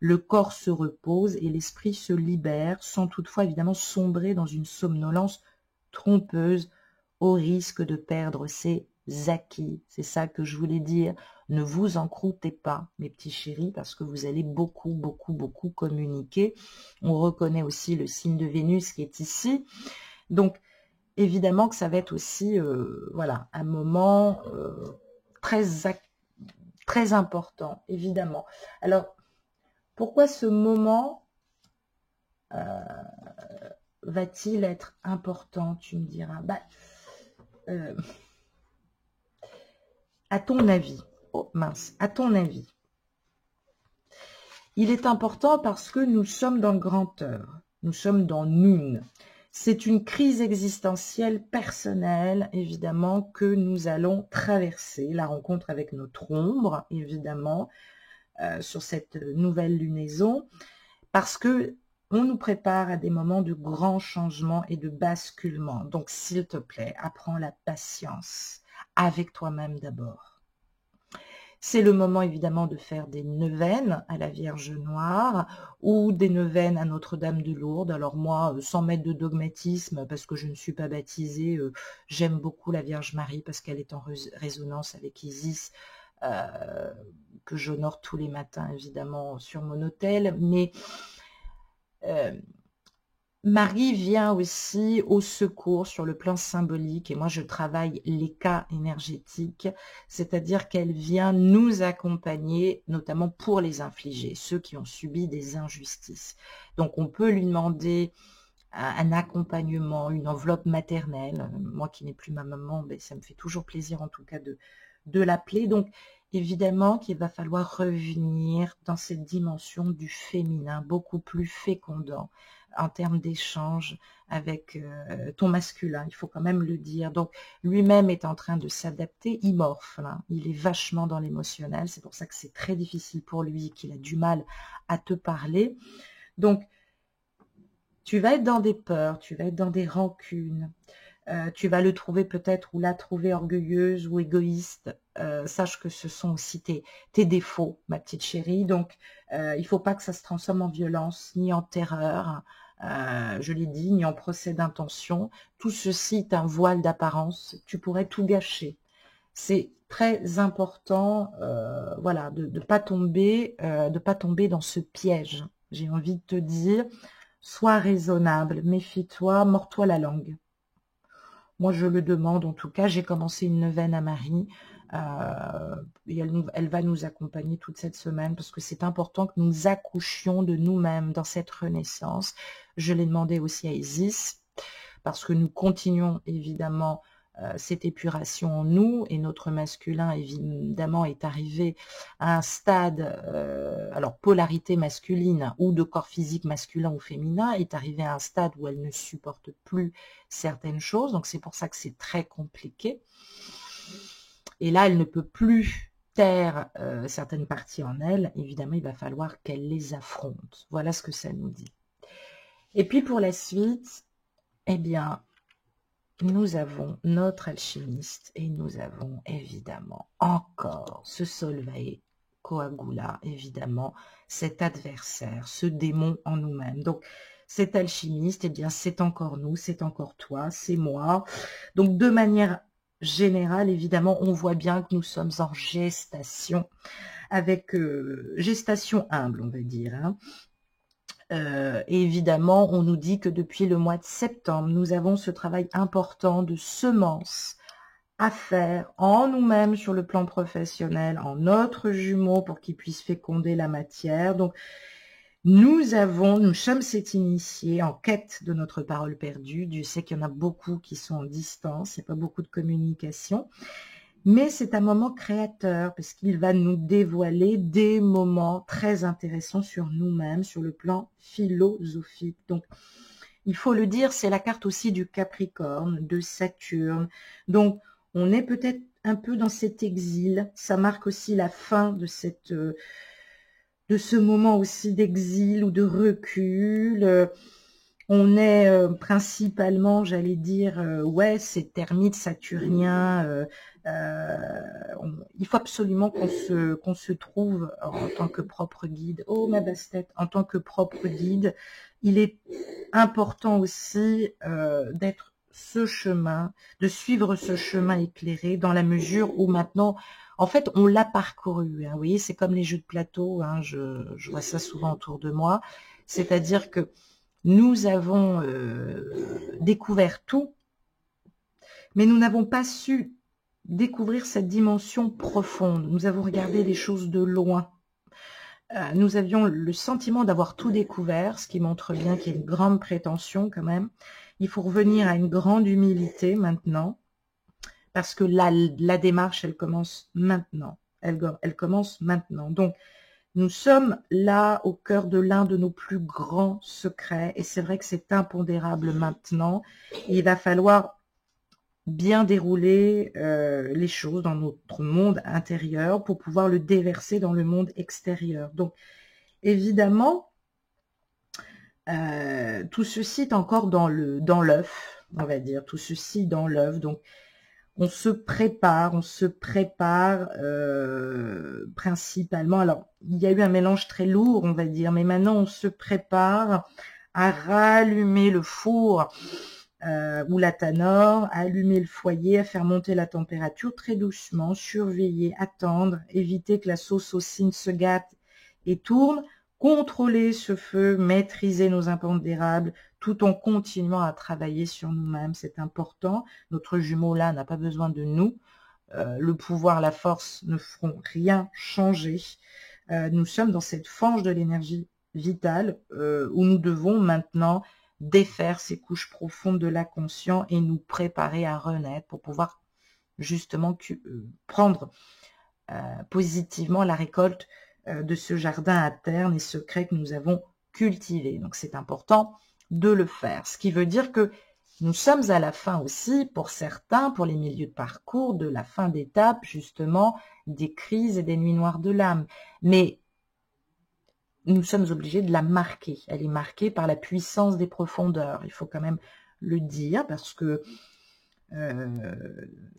Le corps se repose et l'esprit se libère, sans toutefois évidemment sombrer dans une somnolence trompeuse, au risque de perdre ses acquis. C'est ça que je voulais dire. Ne vous encroûtez pas, mes petits chéris, parce que vous allez beaucoup, beaucoup, beaucoup communiquer. On reconnaît aussi le signe de Vénus qui est ici. Donc, évidemment que ça va être aussi, voilà, un moment très important, évidemment. Alors, pourquoi ce moment va-t-il être important, tu me diras? À ton avis, oh mince, à ton avis, il est important parce que nous sommes dans le grand heure, nous sommes dans Noun. C'est une crise existentielle personnelle, évidemment, que nous allons traverser, la rencontre avec notre ombre, évidemment, sur cette nouvelle lunaison, parce que on nous prépare à des moments de grands changements et de basculement. Donc, s'il te plaît, apprends la patience avec toi-même d'abord. C'est le moment évidemment de faire des neuvaines à la Vierge Noire ou des neuvaines à Notre-Dame de Lourdes. Alors moi, sans mettre de dogmatisme, parce que je ne suis pas baptisée, j'aime beaucoup la Vierge Marie parce qu'elle est en résonance avec Isis, que j'honore tous les matins évidemment sur mon autel. Mais Marie vient aussi au secours sur le plan symbolique, et moi je travaille les cas énergétiques, c'est-à-dire qu'elle vient nous accompagner, notamment pour les infliger, ceux qui ont subi des injustices. Donc on peut lui demander un accompagnement, une enveloppe maternelle. Moi qui n'ai plus ma maman, ben, ça me fait toujours plaisir en tout cas de l'appeler. Donc évidemment qu'il va falloir revenir dans cette dimension du féminin, beaucoup plus fécondant, en termes d'échange avec ton masculin, il faut quand même le dire. Donc, lui-même est en train de s'adapter, il morphe, là. Il est vachement dans l'émotionnel, c'est pour ça que c'est très difficile pour lui, qu'il a du mal à te parler. Donc, tu vas être dans des peurs, tu vas être dans des rancunes, tu vas le trouver peut-être ou la trouver orgueilleuse ou égoïste. Sache que ce sont aussi tes défauts, ma petite chérie. Donc, il ne faut pas que ça se transforme en violence, ni en terreur, je l'ai dit, ni en procès d'intention. Tout ceci est un voile d'apparence. Tu pourrais tout gâcher. C'est très important, voilà, de pas tomber dans ce piège. J'ai envie de te dire, sois raisonnable, méfie-toi, mords-toi la langue. Moi, je le demande, en tout cas, j'ai commencé une neuvaine à Marie, et elle va nous accompagner toute cette semaine, parce que c'est important que nous accouchions de nous-mêmes dans cette renaissance. Je l'ai demandé aussi à Isis, parce que nous continuons évidemment cette épuration en nous, et notre masculin évidemment est arrivé à un stade, alors polarité masculine ou de corps physique masculin ou féminin, est arrivé à un stade où elle ne supporte plus certaines choses, donc c'est pour ça que c'est très compliqué. Et là, elle ne peut plus taire certaines parties en elle, évidemment il va falloir qu'elle les affronte. Voilà ce que ça nous dit. Et puis pour la suite, eh bien, nous avons notre alchimiste et nous avons évidemment encore ce Solvay Coagula, évidemment, cet adversaire, ce démon en nous-mêmes. Donc, cet alchimiste, eh bien, c'est encore nous, c'est encore toi, c'est moi. Donc, de manière générale, évidemment, on voit bien que nous sommes en gestation, avec gestation humble, on va dire, hein. Et évidemment, on nous dit que depuis le mois de septembre, nous avons ce travail important de semence à faire en nous-mêmes sur le plan professionnel, en notre jumeau pour qu'il puisse féconder la matière. Donc, nous sommes cet initié en quête de notre parole perdue. Dieu sait qu'il y en a beaucoup qui sont en distance, il n'y a pas beaucoup de communication. Mais c'est un moment créateur parce qu'il va nous dévoiler des moments très intéressants sur nous-mêmes, sur le plan philosophique. Donc, il faut le dire, c'est la carte aussi du Capricorne, de Saturne. Donc, on est peut-être un peu dans cet exil. Ça marque aussi la fin de ce moment aussi d'exil ou de recul. On est principalement, j'allais dire, ouais, ces termites saturniens. Il faut absolument qu'on se trouve en tant que propre guide. Oh, ma basse-tête, en tant que propre guide, il est important aussi d'être ce chemin, de suivre ce chemin éclairé dans la mesure où maintenant, en fait, on l'a parcouru. Hein, vous voyez, c'est comme les jeux de plateau, hein, je vois ça souvent autour de moi. C'est-à-dire que nous avons découvert tout, mais nous n'avons pas su découvrir cette dimension profonde. Nous avons regardé les choses de loin. Nous avions le sentiment d'avoir tout découvert, ce qui montre bien qu'il y a une grande prétention quand même. Il faut revenir à une grande humilité maintenant, parce que la démarche, elle commence maintenant. Elle commence maintenant. Donc, nous sommes là au cœur de l'un de nos plus grands secrets, et c'est vrai que c'est impondérable maintenant. Il va falloir bien dérouler les choses dans notre monde intérieur pour pouvoir le déverser dans le monde extérieur. Donc, évidemment, tout ceci est encore dans l'œuf, on va dire, tout ceci dans l'œuf. Donc, on se prépare principalement. Alors, il y a eu un mélange très lourd, on va dire, mais maintenant on se prépare à rallumer le four ou la tanore, à allumer le foyer, à faire monter la température très doucement, surveiller, attendre, éviter que la sauce aussi ne se gâte et tourne, contrôler ce feu, maîtriser nos impondérables, tout en continuant à travailler sur nous-mêmes. C'est important. Notre jumeau là n'a pas besoin de nous. Le pouvoir, la force ne feront rien changer. Nous sommes dans cette fange de l'énergie vitale où nous devons maintenant défaire ces couches profondes de l'inconscient et nous préparer à renaître pour pouvoir justement prendre positivement la récolte de ce jardin interne et secret que nous avons cultivé. Donc c'est important de le faire. Ce qui veut dire que nous sommes à la fin aussi, pour certains, pour les milieux de parcours, de la fin d'étape, justement, des crises et des nuits noires de l'âme. Mais nous sommes obligés de la marquer. Elle est marquée par la puissance des profondeurs. Il faut quand même le dire, parce que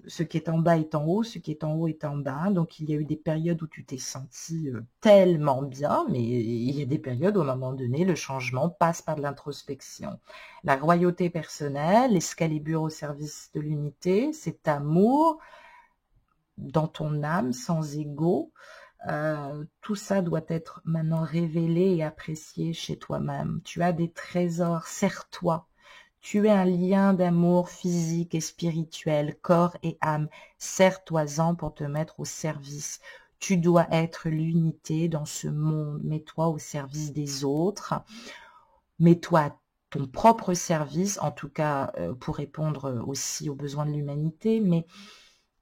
ce qui est en bas est en haut, ce qui est en haut est en bas. Donc, il y a eu des périodes où tu t'es senti tellement bien, mais il y a des périodes où, à un moment donné, le changement passe par de l'introspection. La royauté personnelle, l'Excalibur au service de l'unité, cet amour dans ton âme, sans ego, tout ça doit être maintenant révélé et apprécié chez toi-même. Tu as des trésors, serre-toi. Tu es un lien d'amour physique et spirituel, corps et âme. Serre-toi-en pour te mettre au service. Tu dois être l'unité dans ce monde. Mets-toi au service des autres. Mets-toi à ton propre service, en tout cas pour répondre aussi aux besoins de l'humanité. Mais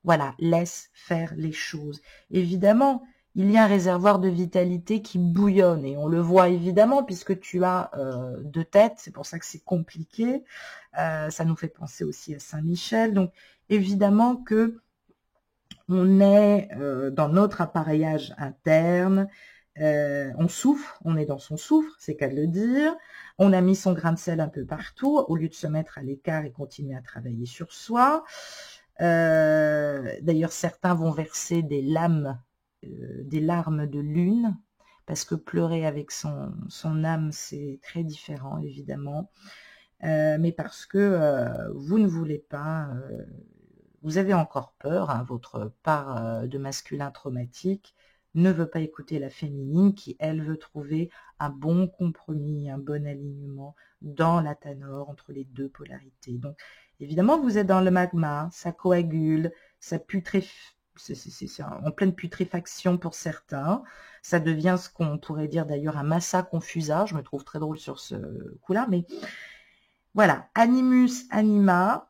voilà, laisse faire les choses. Évidemment, il y a un réservoir de vitalité qui bouillonne et on le voit évidemment puisque tu as deux têtes, c'est pour ça que c'est compliqué. Ça nous fait penser aussi à Saint-Michel. Donc évidemment que on est dans notre appareillage interne, on souffre, on est dans son souffre, c'est qu'à le dire. On a mis son grain de sel un peu partout au lieu de se mettre à l'écart et continuer à travailler sur soi. D'ailleurs, certains vont verser des larmes de lune, parce que pleurer avec son âme, c'est très différent, évidemment. Mais parce que vous ne voulez pas, vous avez encore peur, hein, votre part de masculin traumatique ne veut pas écouter la féminine qui, elle, veut trouver un bon compromis, un bon alignement dans la tanore entre les deux polarités. Donc, évidemment, vous êtes dans le magma, ça coagule, ça c'est en pleine putréfaction pour certains. Ça devient ce qu'on pourrait dire d'ailleurs un massa confusa. Je me trouve très drôle sur ce coup-là, mais voilà, animus anima.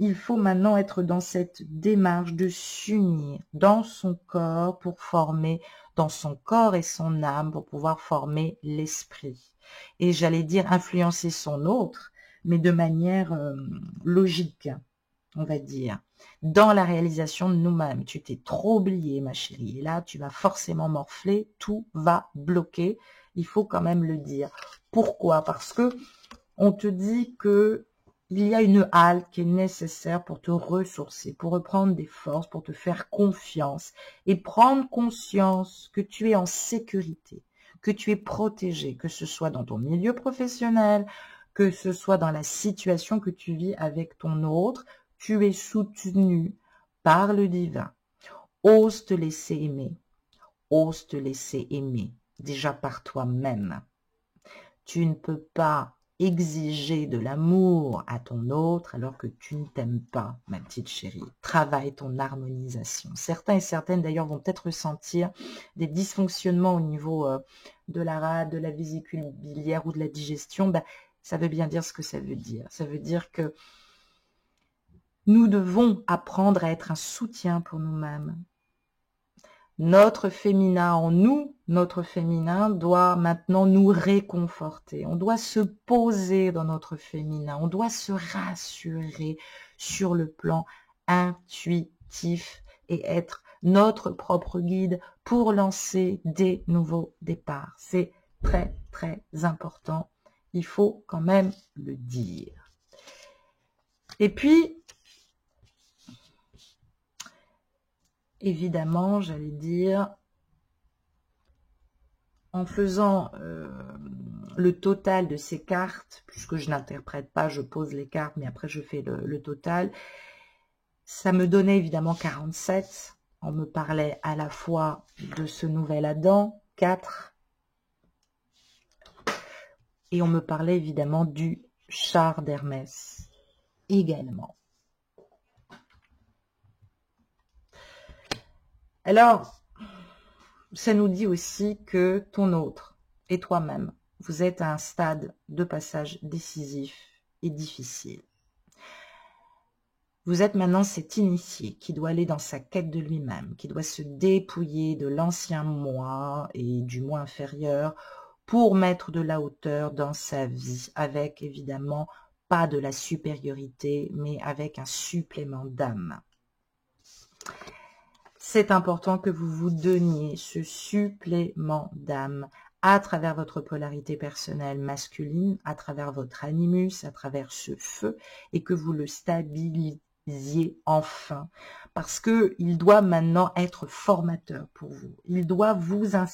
Il faut maintenant être dans cette démarche de s'unir dans son corps pour former, dans son corps et son âme pour pouvoir former l'esprit. Et j'allais dire influencer son autre, mais de manière logique, on va dire, dans la réalisation de nous-mêmes. Tu t'es trop oublié, ma chérie, et là, tu vas forcément morfler, tout va bloquer. Il faut quand même le dire. Pourquoi? Parce que on te dit que il y a une halte qui est nécessaire pour te ressourcer, pour reprendre des forces, pour te faire confiance et prendre conscience que tu es en sécurité, que tu es protégé, que ce soit dans ton milieu professionnel, que ce soit dans la situation que tu vis avec ton autre, tu es soutenu par le divin. Ose te laisser aimer, ose te laisser aimer, déjà par toi-même. Tu ne peux pas exiger de l'amour à ton autre alors que tu ne t'aimes pas, ma petite chérie. Travaille ton harmonisation. Certains et certaines d'ailleurs vont peut-être ressentir des dysfonctionnements au niveau de la rate, de la vésicule biliaire ou de la digestion. Ben, ça veut bien dire ce que ça veut dire. Ça veut dire que nous devons apprendre à être un soutien pour nous-mêmes. Notre féminin en nous, notre féminin doit maintenant nous réconforter. On doit se poser dans notre féminin. On doit se rassurer sur le plan intuitif et être notre propre guide pour lancer des nouveaux départs. C'est très, très important. Il faut quand même le dire. Et puis, évidemment, j'allais dire, en faisant le total de ces cartes, puisque je n'interprète pas, je pose les cartes, mais après je fais le total, ça me donnait évidemment 47. On me parlait à la fois de ce nouvel Adam, 4, et on me parlait évidemment du char d'Hermès également. Alors, ça nous dit aussi que ton autre et toi-même, vous êtes à un stade de passage décisif et difficile. Vous êtes maintenant cet initié qui doit aller dans sa quête de lui-même, qui doit se dépouiller de l'ancien moi et du moi inférieur pour mettre de la hauteur dans sa vie, avec évidemment pas de la supériorité, mais avec un supplément d'âme. C'est important que vous vous donniez ce supplément d'âme à travers votre polarité personnelle masculine, à travers votre animus, à travers ce feu, et que vous le stabilisiez enfin, parce que il doit maintenant être formateur pour vous. Il vous a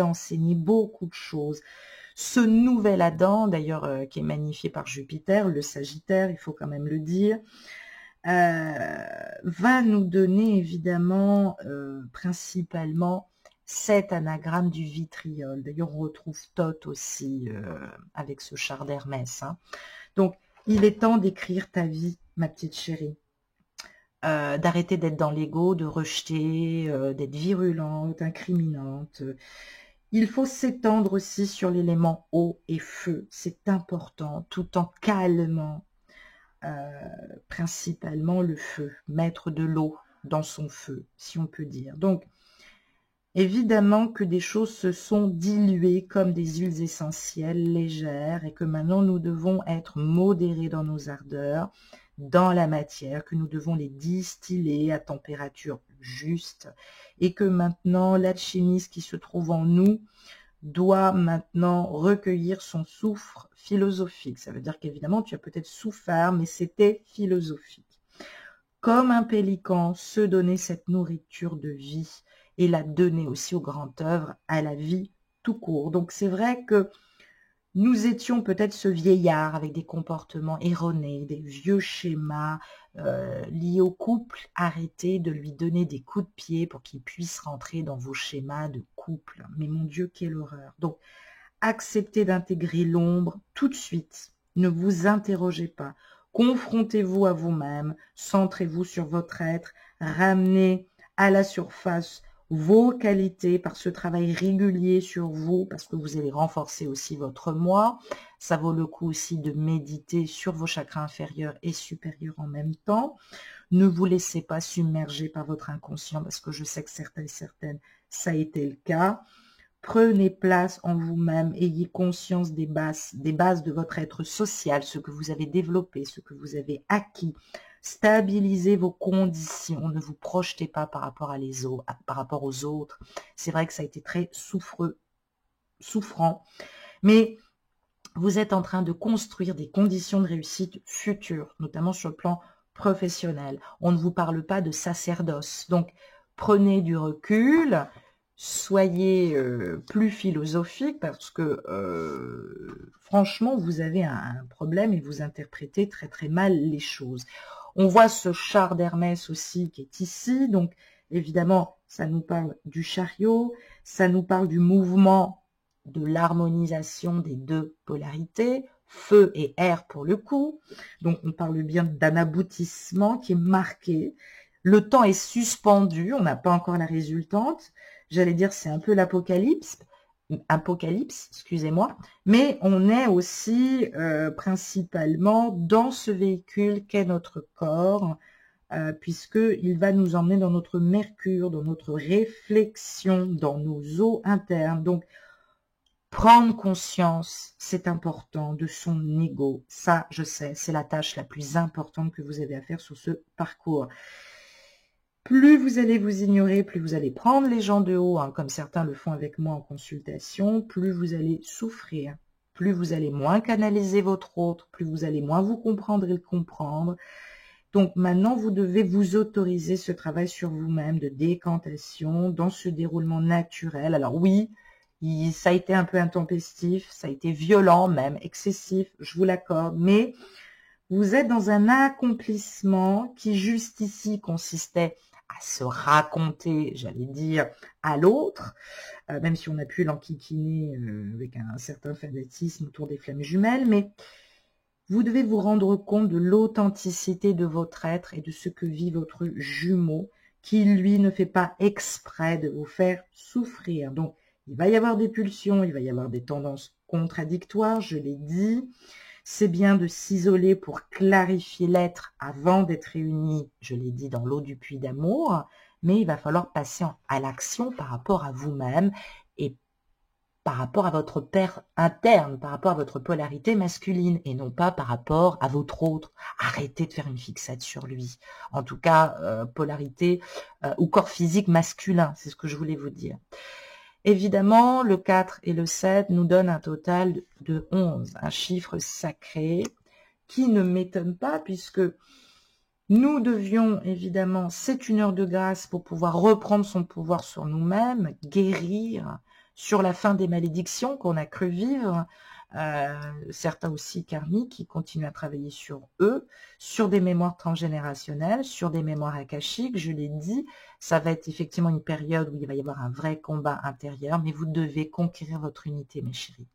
enseigné beaucoup de choses. Ce nouvel Adam, d'ailleurs, qui est magnifié par Jupiter, le Sagittaire, il faut quand même le dire, va nous donner évidemment principalement cet anagramme du vitriol. D'ailleurs, on retrouve Thoth aussi avec ce char d'Hermès. Hein. Donc, il est temps d'écrire ta vie, ma petite chérie. D'arrêter d'être dans l'ego, de rejeter, d'être virulente, incriminante. Il faut s'étendre aussi sur l'élément eau et feu. C'est important, tout en calmant principalement le feu, mettre de l'eau dans son feu, si on peut dire. Donc, évidemment que des choses se sont diluées comme des huiles essentielles légères et que maintenant nous devons être modérés dans nos ardeurs, dans la matière, que nous devons les distiller à température juste et que maintenant l'alchimiste qui se trouve en nous doit maintenant recueillir son soufre philosophique. Ça veut dire qu'évidemment, tu as peut-être souffert, mais c'était philosophique. Comme un pélican, se donner cette nourriture de vie et la donner aussi aux grandes œuvres, à la vie tout court. Donc c'est vrai que nous étions peut-être ce vieillard avec des comportements erronés, des vieux schémas liés au couple. Arrêtez de lui donner des coups de pied pour qu'il puisse rentrer dans vos schémas de couple. Mais mon Dieu, quelle horreur. Donc, acceptez d'intégrer l'ombre tout de suite. Ne vous interrogez pas. Confrontez-vous à vous-même. Centrez-vous sur votre être. Ramenez à la surface vos qualités par ce travail régulier sur vous, parce que vous allez renforcer aussi votre moi. Ça vaut le coup aussi de méditer sur vos chakras inférieurs et supérieurs en même temps. Ne vous laissez pas submerger par votre inconscient, parce que je sais que certains et certaines, ça a été le cas. Prenez place en vous-même, ayez conscience des bases de votre être social, ce que vous avez développé, ce que vous avez acquis. Stabilisez vos conditions, ne vous projetez pas par rapport aux autres. C'est vrai que ça a été très souffrant, mais vous êtes en train de construire des conditions de réussite futures, notamment sur le plan professionnel. On ne vous parle pas de sacerdoce, donc prenez du recul, soyez plus philosophique parce que franchement, vous avez un problème et vous interprétez très très mal les choses. On voit ce char d'Hermès aussi qui est ici, donc évidemment, ça nous parle du chariot, ça nous parle du mouvement de l'harmonisation des deux polarités, feu et air pour le coup. Donc on parle bien d'un aboutissement qui est marqué. Le temps est suspendu, on n'a pas encore la résultante. J'allais dire c'est un peu l'apocalypse, excusez-moi, mais on est aussi principalement dans ce véhicule qu'est notre corps, puisqu'il va nous emmener dans notre mercure, dans notre réflexion, dans nos eaux internes. Donc, prendre conscience, c'est important, de son ego. Ça, je sais, c'est la tâche la plus importante que vous avez à faire sur ce parcours. Plus vous allez vous ignorer, plus vous allez prendre les gens de haut, hein, comme certains le font avec moi en consultation, plus vous allez souffrir, plus vous allez moins canaliser votre autre, plus vous allez moins vous comprendre et le comprendre. Donc maintenant, vous devez vous autoriser ce travail sur vous-même de décantation dans ce déroulement naturel. Alors oui, ça a été un peu intempestif, ça a été violent même, excessif, je vous l'accorde, mais vous êtes dans un accomplissement qui jusqu'ici consistait à se raconter, j'allais dire, à l'autre, même si on a pu l'enquiquiner avec un certain fanatisme autour des flammes jumelles, mais vous devez vous rendre compte de l'authenticité de votre être et de ce que vit votre jumeau, qui lui ne fait pas exprès de vous faire souffrir. Donc, il va y avoir des pulsions, il va y avoir des tendances contradictoires, je l'ai dit. C'est bien de s'isoler pour clarifier l'être avant d'être réunis, je l'ai dit, dans l'eau du puits d'amour, mais il va falloir passer à l'action par rapport à vous-même et par rapport à votre père interne, par rapport à votre polarité masculine et non pas par rapport à votre autre. Arrêtez de faire une fixette sur lui. En tout cas, polarité ou corps physique masculin, c'est ce que je voulais vous dire. Évidemment, le 4 et le 7 nous donnent un total de 11, un chiffre sacré qui ne m'étonne pas puisque nous devions évidemment, c'est une heure de grâce pour pouvoir reprendre son pouvoir sur nous-mêmes, guérir sur la fin des malédictions qu'on a cru vivre, certains aussi karmiques qui continuent à travailler sur eux, sur des mémoires transgénérationnelles, sur des mémoires akashiques, je l'ai dit, ça va être effectivement une période où il va y avoir un vrai combat intérieur, mais vous devez conquérir votre unité, mes chéris.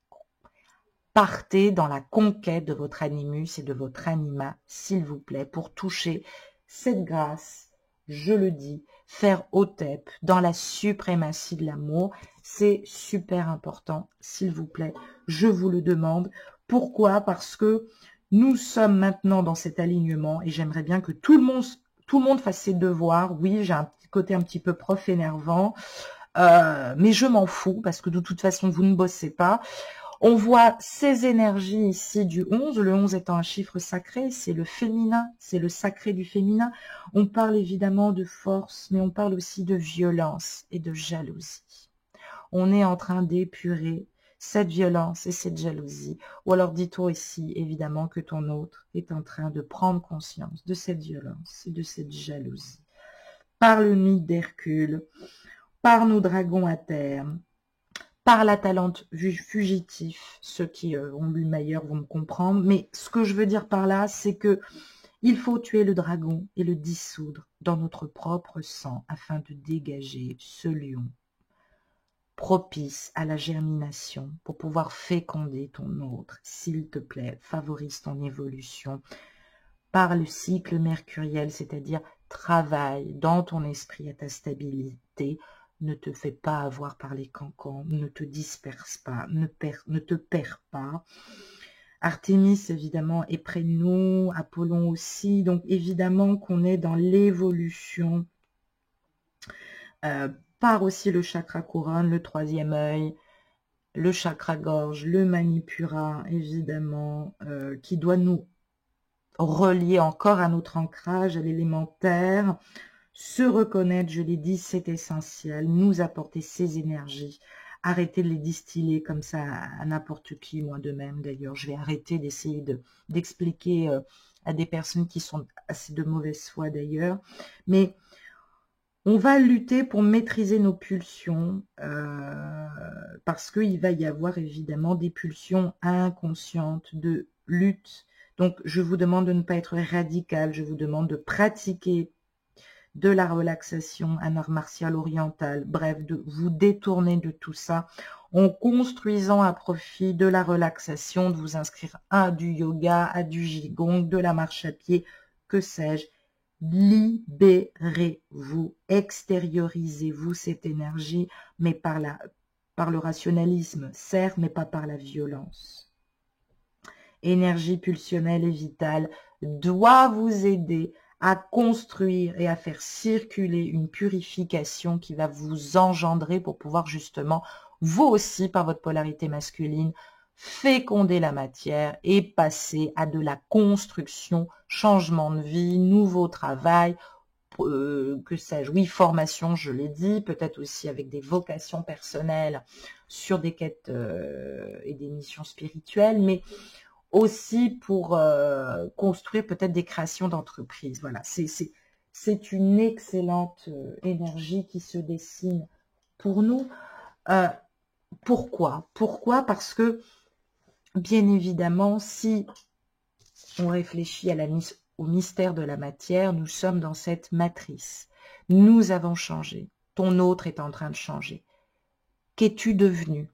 Partez dans la conquête de votre animus et de votre anima, s'il vous plaît, pour toucher cette grâce, je le dis, faire Hotep dans la suprématie de l'amour. C'est super important, s'il vous plaît, je vous le demande. Pourquoi? Parce que nous sommes maintenant dans cet alignement et j'aimerais bien que tout le monde fasse ses devoirs. Oui, j'ai un petit côté un petit peu prof énervant, mais je m'en fous parce que de toute façon, vous ne bossez pas. On voit ces énergies ici du 11, le 11 étant un chiffre sacré, c'est le féminin, c'est le sacré du féminin. On parle évidemment de force, mais on parle aussi de violence et de jalousie. On est en train d'épurer cette violence et cette jalousie. Ou alors dis-toi ici, évidemment, que ton autre est en train de prendre conscience de cette violence et de cette jalousie. Par le mythe d'Hercule, par nos dragons à terre, par la talente fugitif, ceux qui ont lu Meyer vont me comprendre, mais ce que je veux dire par là, c'est que il faut tuer le dragon et le dissoudre dans notre propre sang afin de dégager ce lion propice à la germination pour pouvoir féconder ton autre. S'il te plaît, favorise ton évolution par le cycle mercuriel, c'est-à-dire travaille dans ton esprit à ta stabilité. Ne te fais pas avoir par les cancans, ne te disperse pas, ne te perds pas. Artémis, évidemment, est près de nous, Apollon aussi, donc évidemment qu'on est dans l'évolution par aussi le chakra couronne, le troisième œil, le chakra gorge, le manipura, évidemment, qui doit nous relier encore à notre ancrage, à l'élémentaire. Se reconnaître, je l'ai dit, c'est essentiel. Nous apporter ces énergies. Arrêter de les distiller comme ça à n'importe qui, moi de même d'ailleurs. Je vais arrêter d'essayer d'expliquer à des personnes qui sont assez de mauvaise foi d'ailleurs. Mais on va lutter pour maîtriser nos pulsions parce qu'il va y avoir évidemment des pulsions inconscientes de lutte. Donc, je vous demande de ne pas être radical. Je vous demande de pratiquer de la relaxation, un art martial oriental, bref, de vous détourner de tout ça en construisant à profit de la relaxation, de vous inscrire à du yoga, à du qigong, de la marche à pied, que sais-je. Libérez-vous, extériorisez-vous cette énergie, mais par le rationalisme, certes, mais pas par la violence. Énergie pulsionnelle et vitale doit vous aider à construire et à faire circuler une purification qui va vous engendrer pour pouvoir justement, vous aussi, par votre polarité masculine, féconder la matière et passer à de la construction, changement de vie, nouveau travail, que sais-je, oui, formation, je l'ai dit, peut-être aussi avec des vocations personnelles sur des quêtes et des missions spirituelles, mais aussi pour construire peut-être des créations d'entreprise. Voilà, c'est une excellente énergie qui se dessine pour nous. Pourquoi? Pourquoi? Parce que, bien évidemment, si on réfléchit au mystère de la matière, nous sommes dans cette matrice. Nous avons changé. Ton autre est en train de changer. Qu'es-tu devenu?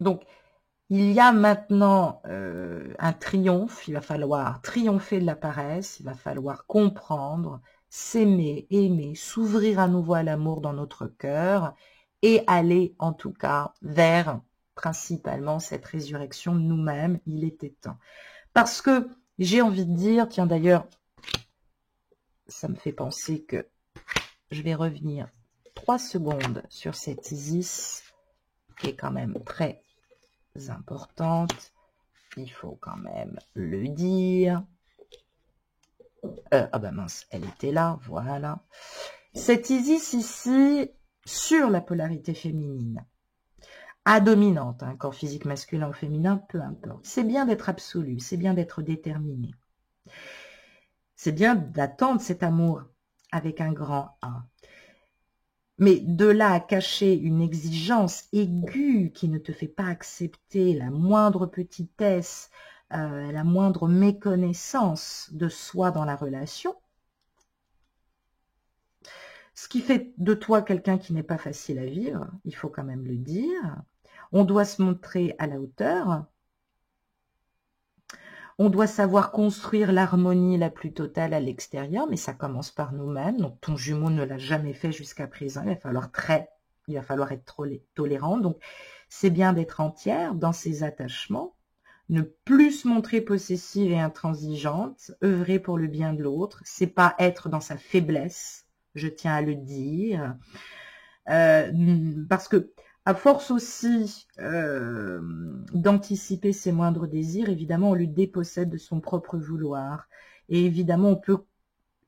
Donc, il y a maintenant un triomphe. Il va falloir triompher de la paresse. Il va falloir comprendre, s'aimer, aimer, s'ouvrir à nouveau à l'amour dans notre cœur et aller en tout cas vers principalement cette résurrection de nous-mêmes. Il était temps. Parce que j'ai envie de dire, tiens d'ailleurs, ça me fait penser que je vais revenir 3 secondes sur cette Isis qui est quand même très importante. Il faut quand même le dire. Ah bah mince, elle était là, voilà. Cette Isis ici, sur la polarité féminine, à dominante, hein, corps physique masculin ou féminin, peu importe. C'est bien d'être absolu, c'est bien d'être déterminé. C'est bien d'attendre cet amour avec un grand A. Mais de là à cacher une exigence aiguë qui ne te fait pas accepter la moindre petitesse, la moindre méconnaissance de soi dans la relation, ce qui fait de toi quelqu'un qui n'est pas facile à vivre, il faut quand même le dire. On doit se montrer à la hauteur. On doit savoir construire l'harmonie la plus totale à l'extérieur, mais ça commence par nous-mêmes. Donc ton jumeau ne l'a jamais fait jusqu'à présent. Il va falloir être tolérant. Donc c'est bien d'être entière dans ses attachements, ne plus se montrer possessive et intransigeante, œuvrer pour le bien de l'autre. C'est pas être dans sa faiblesse, je tiens à le dire, parce que à force aussi d'anticiper ses moindres désirs, évidemment, on lui dépossède de son propre vouloir. Et évidemment, on peut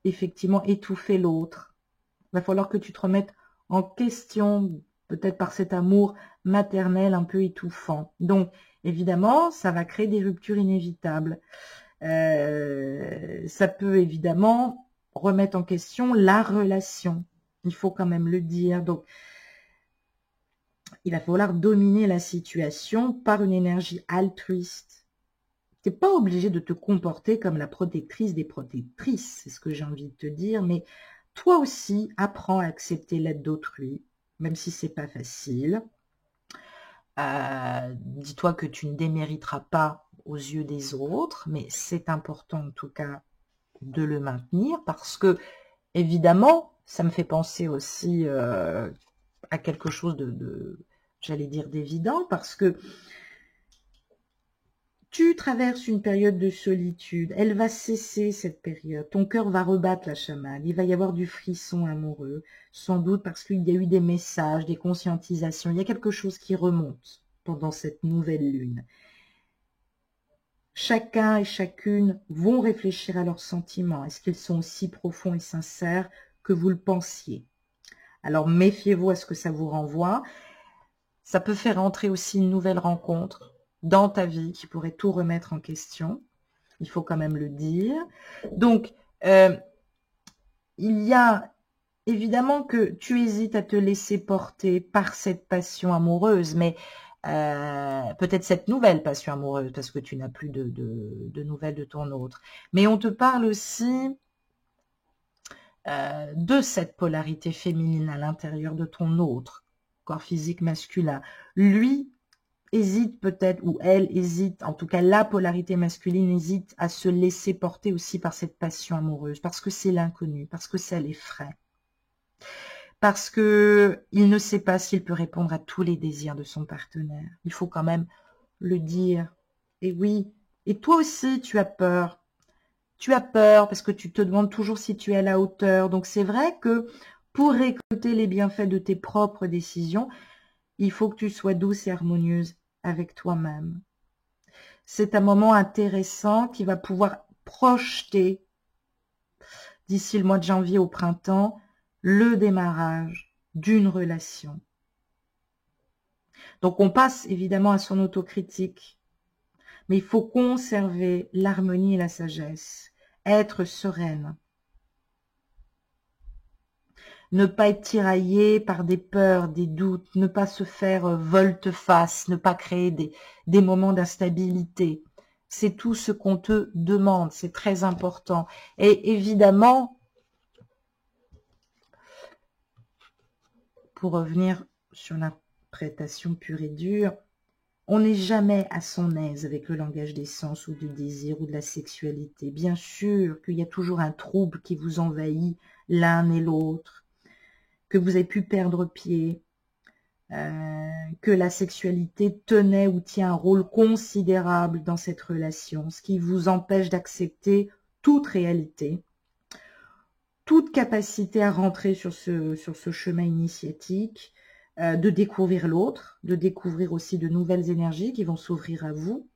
effectivement étouffer l'autre. Il va falloir que tu te remettes en question, peut-être par cet amour maternel un peu étouffant. Donc, évidemment, ça va créer des ruptures inévitables. Ça peut évidemment remettre en question la relation. Il faut quand même le dire. Donc, il va falloir dominer la situation par une énergie altruiste. Tu n'es pas obligé de te comporter comme la protectrice des protectrices, c'est ce que j'ai envie de te dire, mais toi aussi, apprends à accepter l'aide d'autrui, même si c'est pas facile. Dis-toi que tu ne démériteras pas aux yeux des autres, mais c'est important en tout cas de le maintenir parce que, évidemment, ça me fait penser aussi à quelque chose j'allais dire d'évident, parce que tu traverses une période de solitude, elle va cesser cette période, ton cœur va rebattre la chamade, il va y avoir du frisson amoureux, sans doute parce qu'il y a eu des messages, des conscientisations, il y a quelque chose qui remonte pendant cette nouvelle lune. Chacun et chacune vont réfléchir à leurs sentiments, est-ce qu'ils sont aussi profonds et sincères que vous le pensiez? Alors méfiez-vous à ce que ça vous renvoie. Ça peut faire entrer aussi une nouvelle rencontre dans ta vie qui pourrait tout remettre en question. Il faut quand même le dire. Donc, il y a évidemment que tu hésites à te laisser porter par cette passion amoureuse, mais peut-être cette nouvelle passion amoureuse, parce que tu n'as plus de nouvelles de ton autre. Mais on te parle aussi de cette polarité féminine à l'intérieur de ton autre, corps physique masculin. Lui hésite peut-être, ou elle hésite, en tout cas la polarité masculine hésite à se laisser porter aussi par cette passion amoureuse, parce que c'est l'inconnu, parce que ça l'effraie, parce que il ne sait pas s'il peut répondre à tous les désirs de son partenaire. Il faut quand même le dire. Et oui, et toi aussi tu as peur. Tu as peur parce que tu te demandes toujours si tu es à la hauteur. Donc c'est vrai que pour récolter les bienfaits de tes propres décisions, il faut que tu sois douce et harmonieuse avec toi-même. C'est un moment intéressant qui va pouvoir projeter, d'ici le mois de janvier au printemps, le démarrage d'une relation. Donc on passe évidemment à son autocritique, Mais il faut conserver l'harmonie et la sagesse, être sereine. Ne pas être tiraillé par des peurs, des doutes, ne pas se faire volte-face, ne pas créer des moments d'instabilité. C'est tout ce qu'on te demande, c'est très important. Et évidemment, pour revenir sur l'interprétation pure et dure, on n'est jamais à son aise avec le langage des sens ou du désir ou de la sexualité. Bien sûr qu'il y a toujours un trouble qui vous envahit l'un et l'autre, que vous avez pu perdre pied, que la sexualité tenait ou tient un rôle considérable dans cette relation, ce qui vous empêche d'accepter toute réalité, toute capacité à rentrer sur ce chemin initiatique, de découvrir l'autre, de découvrir aussi de nouvelles énergies qui vont s'ouvrir à vous.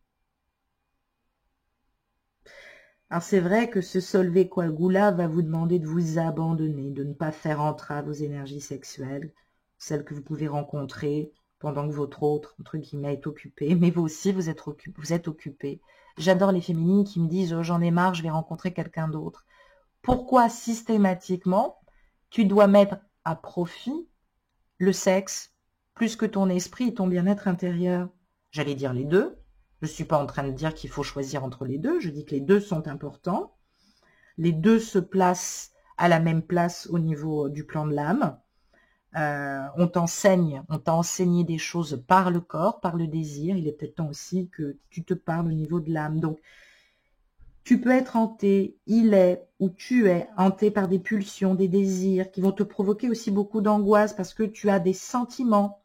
Alors c'est vrai que ce Solveig Coagula va vous demander de vous abandonner, de ne pas faire entrave aux énergies sexuelles, celles que vous pouvez rencontrer pendant que votre autre, entre guillemets, est occupé. Mais vous aussi, vous êtes occupé. J'adore les féminines qui me disent oh, « j'en ai marre, je vais rencontrer quelqu'un d'autre ». Pourquoi systématiquement tu dois mettre à profit le sexe plus que ton esprit et ton bien-être intérieur? J'allais dire les deux. Je ne suis pas en train de dire qu'il faut choisir entre les deux. Je dis que les deux sont importants. Les deux se placent à la même place au niveau du plan de l'âme. On t'a enseigné des choses par le corps, par le désir. Il est peut-être temps aussi que tu te parles au niveau de l'âme. Donc, tu peux être hanté, il est, ou tu es hanté par des pulsions, des désirs qui vont te provoquer aussi beaucoup d'angoisse parce que tu as des sentiments,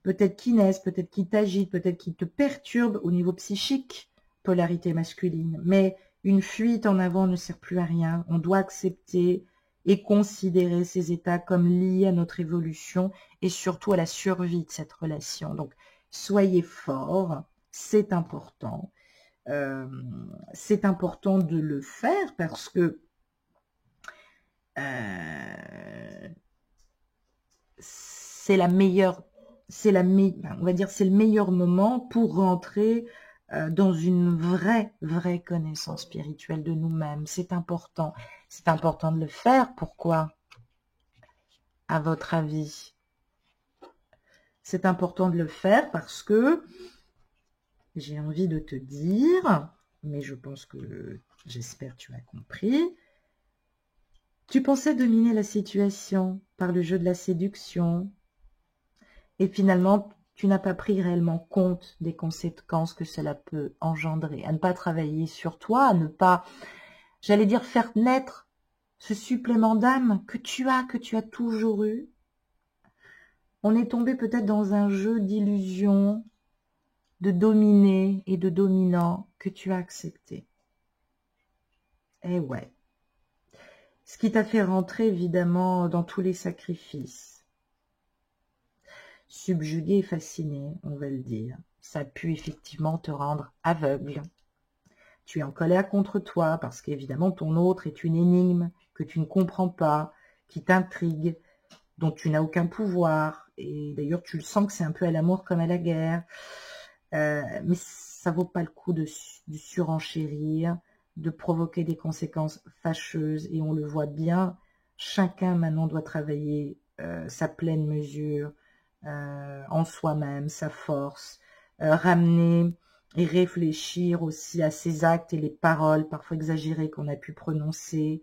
peut-être qui naissent, peut-être qui t'agitent, peut-être qui te perturbent au niveau psychique, polarité masculine. Mais une fuite en avant ne sert plus à rien. On doit accepter et considérer ces états comme liés à notre évolution et surtout à la survie de cette relation. Donc, soyez forts, c'est important. C'est important de le faire parce que c'est le meilleur moment pour rentrer dans une vraie connaissance spirituelle de nous-mêmes. C'est important de le faire. Pourquoi, à votre avis? C'est important de le faire parce que j'ai envie de te dire, mais je pense que, j'espère que tu as compris, tu pensais dominer la situation par le jeu de la séduction et finalement, tu n'as pas pris réellement compte des conséquences que cela peut engendrer, à ne pas travailler sur toi, à ne pas, j'allais dire, faire naître ce supplément d'âme que tu as toujours eu. On est tombé peut-être dans un jeu d'illusion, de dominé et de dominant que tu as accepté. Eh ouais. Ce qui t'a fait rentrer évidemment dans tous les sacrifices. Subjugué et fasciné, on va le dire. Ça a pu effectivement te rendre aveugle. Tu es en colère contre toi parce qu'évidemment ton autre est une énigme que tu ne comprends pas, qui t'intrigue, dont tu n'as aucun pouvoir. Et d'ailleurs tu le sens que c'est un peu à l'amour comme à la guerre. Mais ça vaut pas le coup de surenchérir, de provoquer des conséquences fâcheuses. Et on le voit bien, chacun maintenant doit travailler sa pleine mesure en soi-même, sa force, ramener et réfléchir aussi à ses actes et les paroles parfois exagérées qu'on a pu prononcer,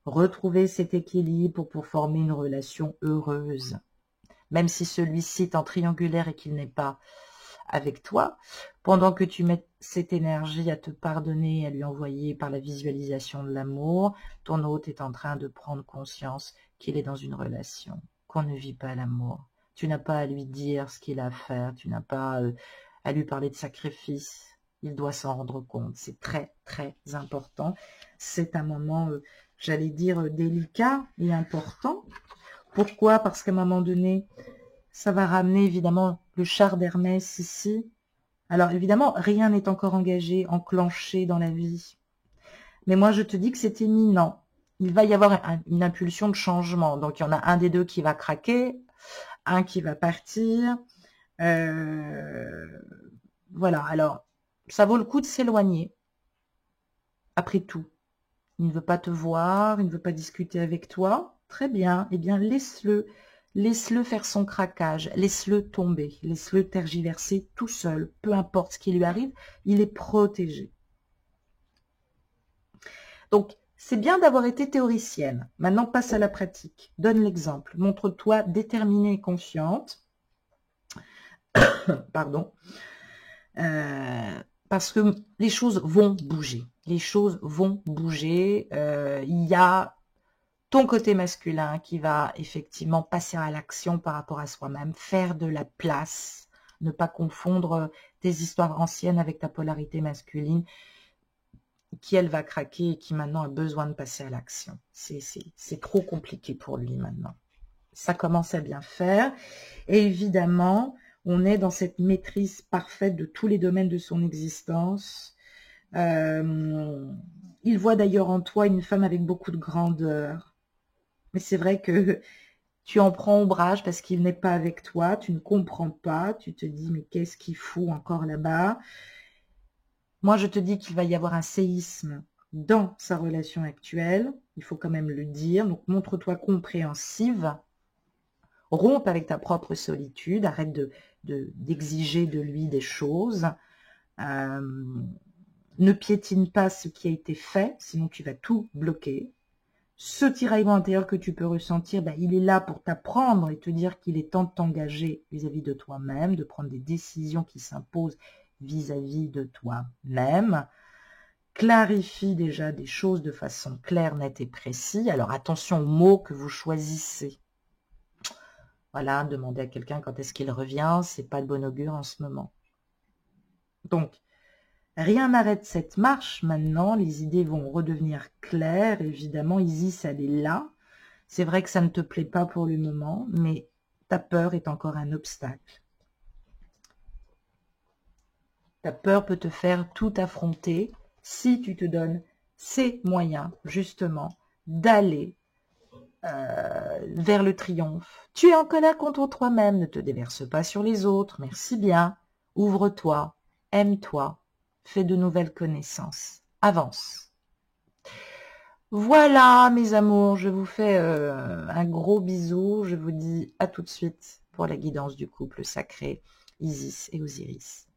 retrouver cet équilibre pour former une relation heureuse. Même si celui-ci est en triangulaire et qu'il n'est pas avec toi, pendant que tu mets cette énergie à te pardonner et à lui envoyer par la visualisation de l'amour, ton hôte est en train de prendre conscience qu'il est dans une relation, qu'on ne vit pas l'amour. Tu n'as pas à lui dire ce qu'il a à faire, tu n'as pas à lui parler de sacrifice. Il doit s'en rendre compte. C'est très, très important. C'est un moment, j'allais dire, délicat et important. Pourquoi? Parce qu'à un moment donné, ça va ramener évidemment le char d'Hermès ici. Alors évidemment, rien n'est encore engagé, enclenché dans la vie. Mais moi, je te dis que c'est imminent. Il va y avoir une impulsion de changement. Donc, il y en a un des deux qui va craquer, un qui va partir. Voilà, alors, ça vaut le coup de s'éloigner. Après tout, il ne veut pas te voir, il ne veut pas discuter avec toi. Très bien, eh bien laisse-le. Laisse-le faire son craquage, laisse-le tomber, laisse-le tergiverser tout seul. Peu importe ce qui lui arrive, il est protégé. Donc, c'est bien d'avoir été théoricienne. Maintenant, passe à la pratique. Donne l'exemple. Montre-toi déterminée et confiante. Pardon. Parce que les choses vont bouger. Les choses vont bouger. Il y a ton côté masculin qui va effectivement passer à l'action par rapport à soi-même, faire de la place, ne pas confondre tes histoires anciennes avec ta polarité masculine, qui elle va craquer et qui maintenant a besoin de passer à l'action. C'est trop compliqué pour lui maintenant. Ça commence à bien faire. Et évidemment, on est dans cette maîtrise parfaite de tous les domaines de son existence. Il voit d'ailleurs en toi une femme avec beaucoup de grandeur. Mais c'est vrai que tu en prends ombrage parce qu'il n'est pas avec toi, tu ne comprends pas, tu te dis mais qu'est-ce qu'il fout encore là-bas? Moi je te dis qu'il va y avoir un séisme dans sa relation actuelle, il faut quand même le dire, donc montre-toi compréhensive, rompe avec ta propre solitude, arrête d'exiger de lui des choses, ne piétine pas ce qui a été fait, sinon tu vas tout bloquer. Ce tiraillement intérieur que tu peux ressentir, ben, il est là pour t'apprendre et te dire qu'il est temps de t'engager vis-à-vis de toi-même, de prendre des décisions qui s'imposent vis-à-vis de toi-même. Clarifie déjà des choses de façon claire, nette et précise. Alors attention aux mots que vous choisissez. Voilà, demander à quelqu'un quand est-ce qu'il revient, c'est pas de bon augure en ce moment. Donc, rien n'arrête cette marche maintenant, les idées vont redevenir claires, évidemment, Isis, elle est là. C'est vrai que ça ne te plaît pas pour le moment, mais ta peur est encore un obstacle. Ta peur peut te faire tout affronter si tu te donnes ces moyens, justement, d'aller vers le triomphe. Tu es en colère contre toi-même, ne te déverse pas sur les autres, merci bien. Ouvre-toi, aime-toi, fais de nouvelles connaissances, avance. Voilà mes amours, je vous fais un gros bisou, je vous dis à tout de suite pour la guidance du couple sacré, Isis et Osiris.